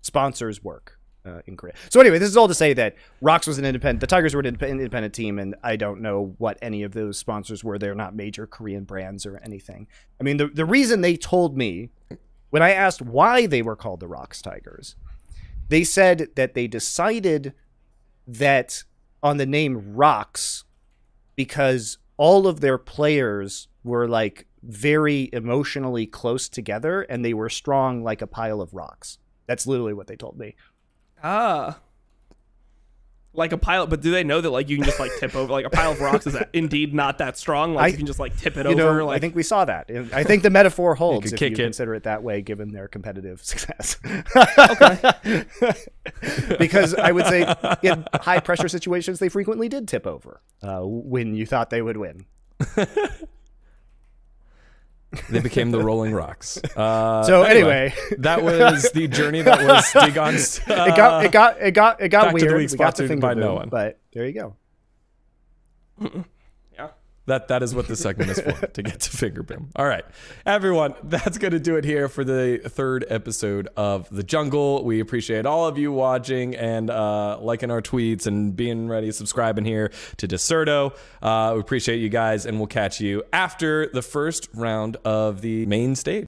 sponsors work in Korea. So anyway, this is all to say that ROX was the Tigers were an independent team, and I don't know what any of those sponsors were. They're not major Korean brands or anything. I mean, the reason they told me when I asked why they were called the ROX Tigers, they said that they decided that on the name ROX because all of their players were like very emotionally close together and they were strong like a pile of rocks. That's literally what they told me. Like a pile, but do they know that like you can just like tip over like a pile of rocks is indeed not that strong? Like you can just like tip it over. Like... I think we saw that. I think the metaphor holds if you consider it that way, given their competitive success. Okay. Because I would say in high pressure situations, they frequently did tip over when you thought they would win. They became the Rolling Rocks. Anyway, that was the journey that was dGon's. It got weird. We got the finger by boom, Maoan. But there you go. Yeah. That is what the segment is for, to get to finger boom. All right, everyone, that's going to do it here for the third episode of The Jungle. We appreciate all of you watching and liking our tweets and being ready, subscribing here to Deserto. We appreciate you guys, and we'll catch you after the first round of the main stage.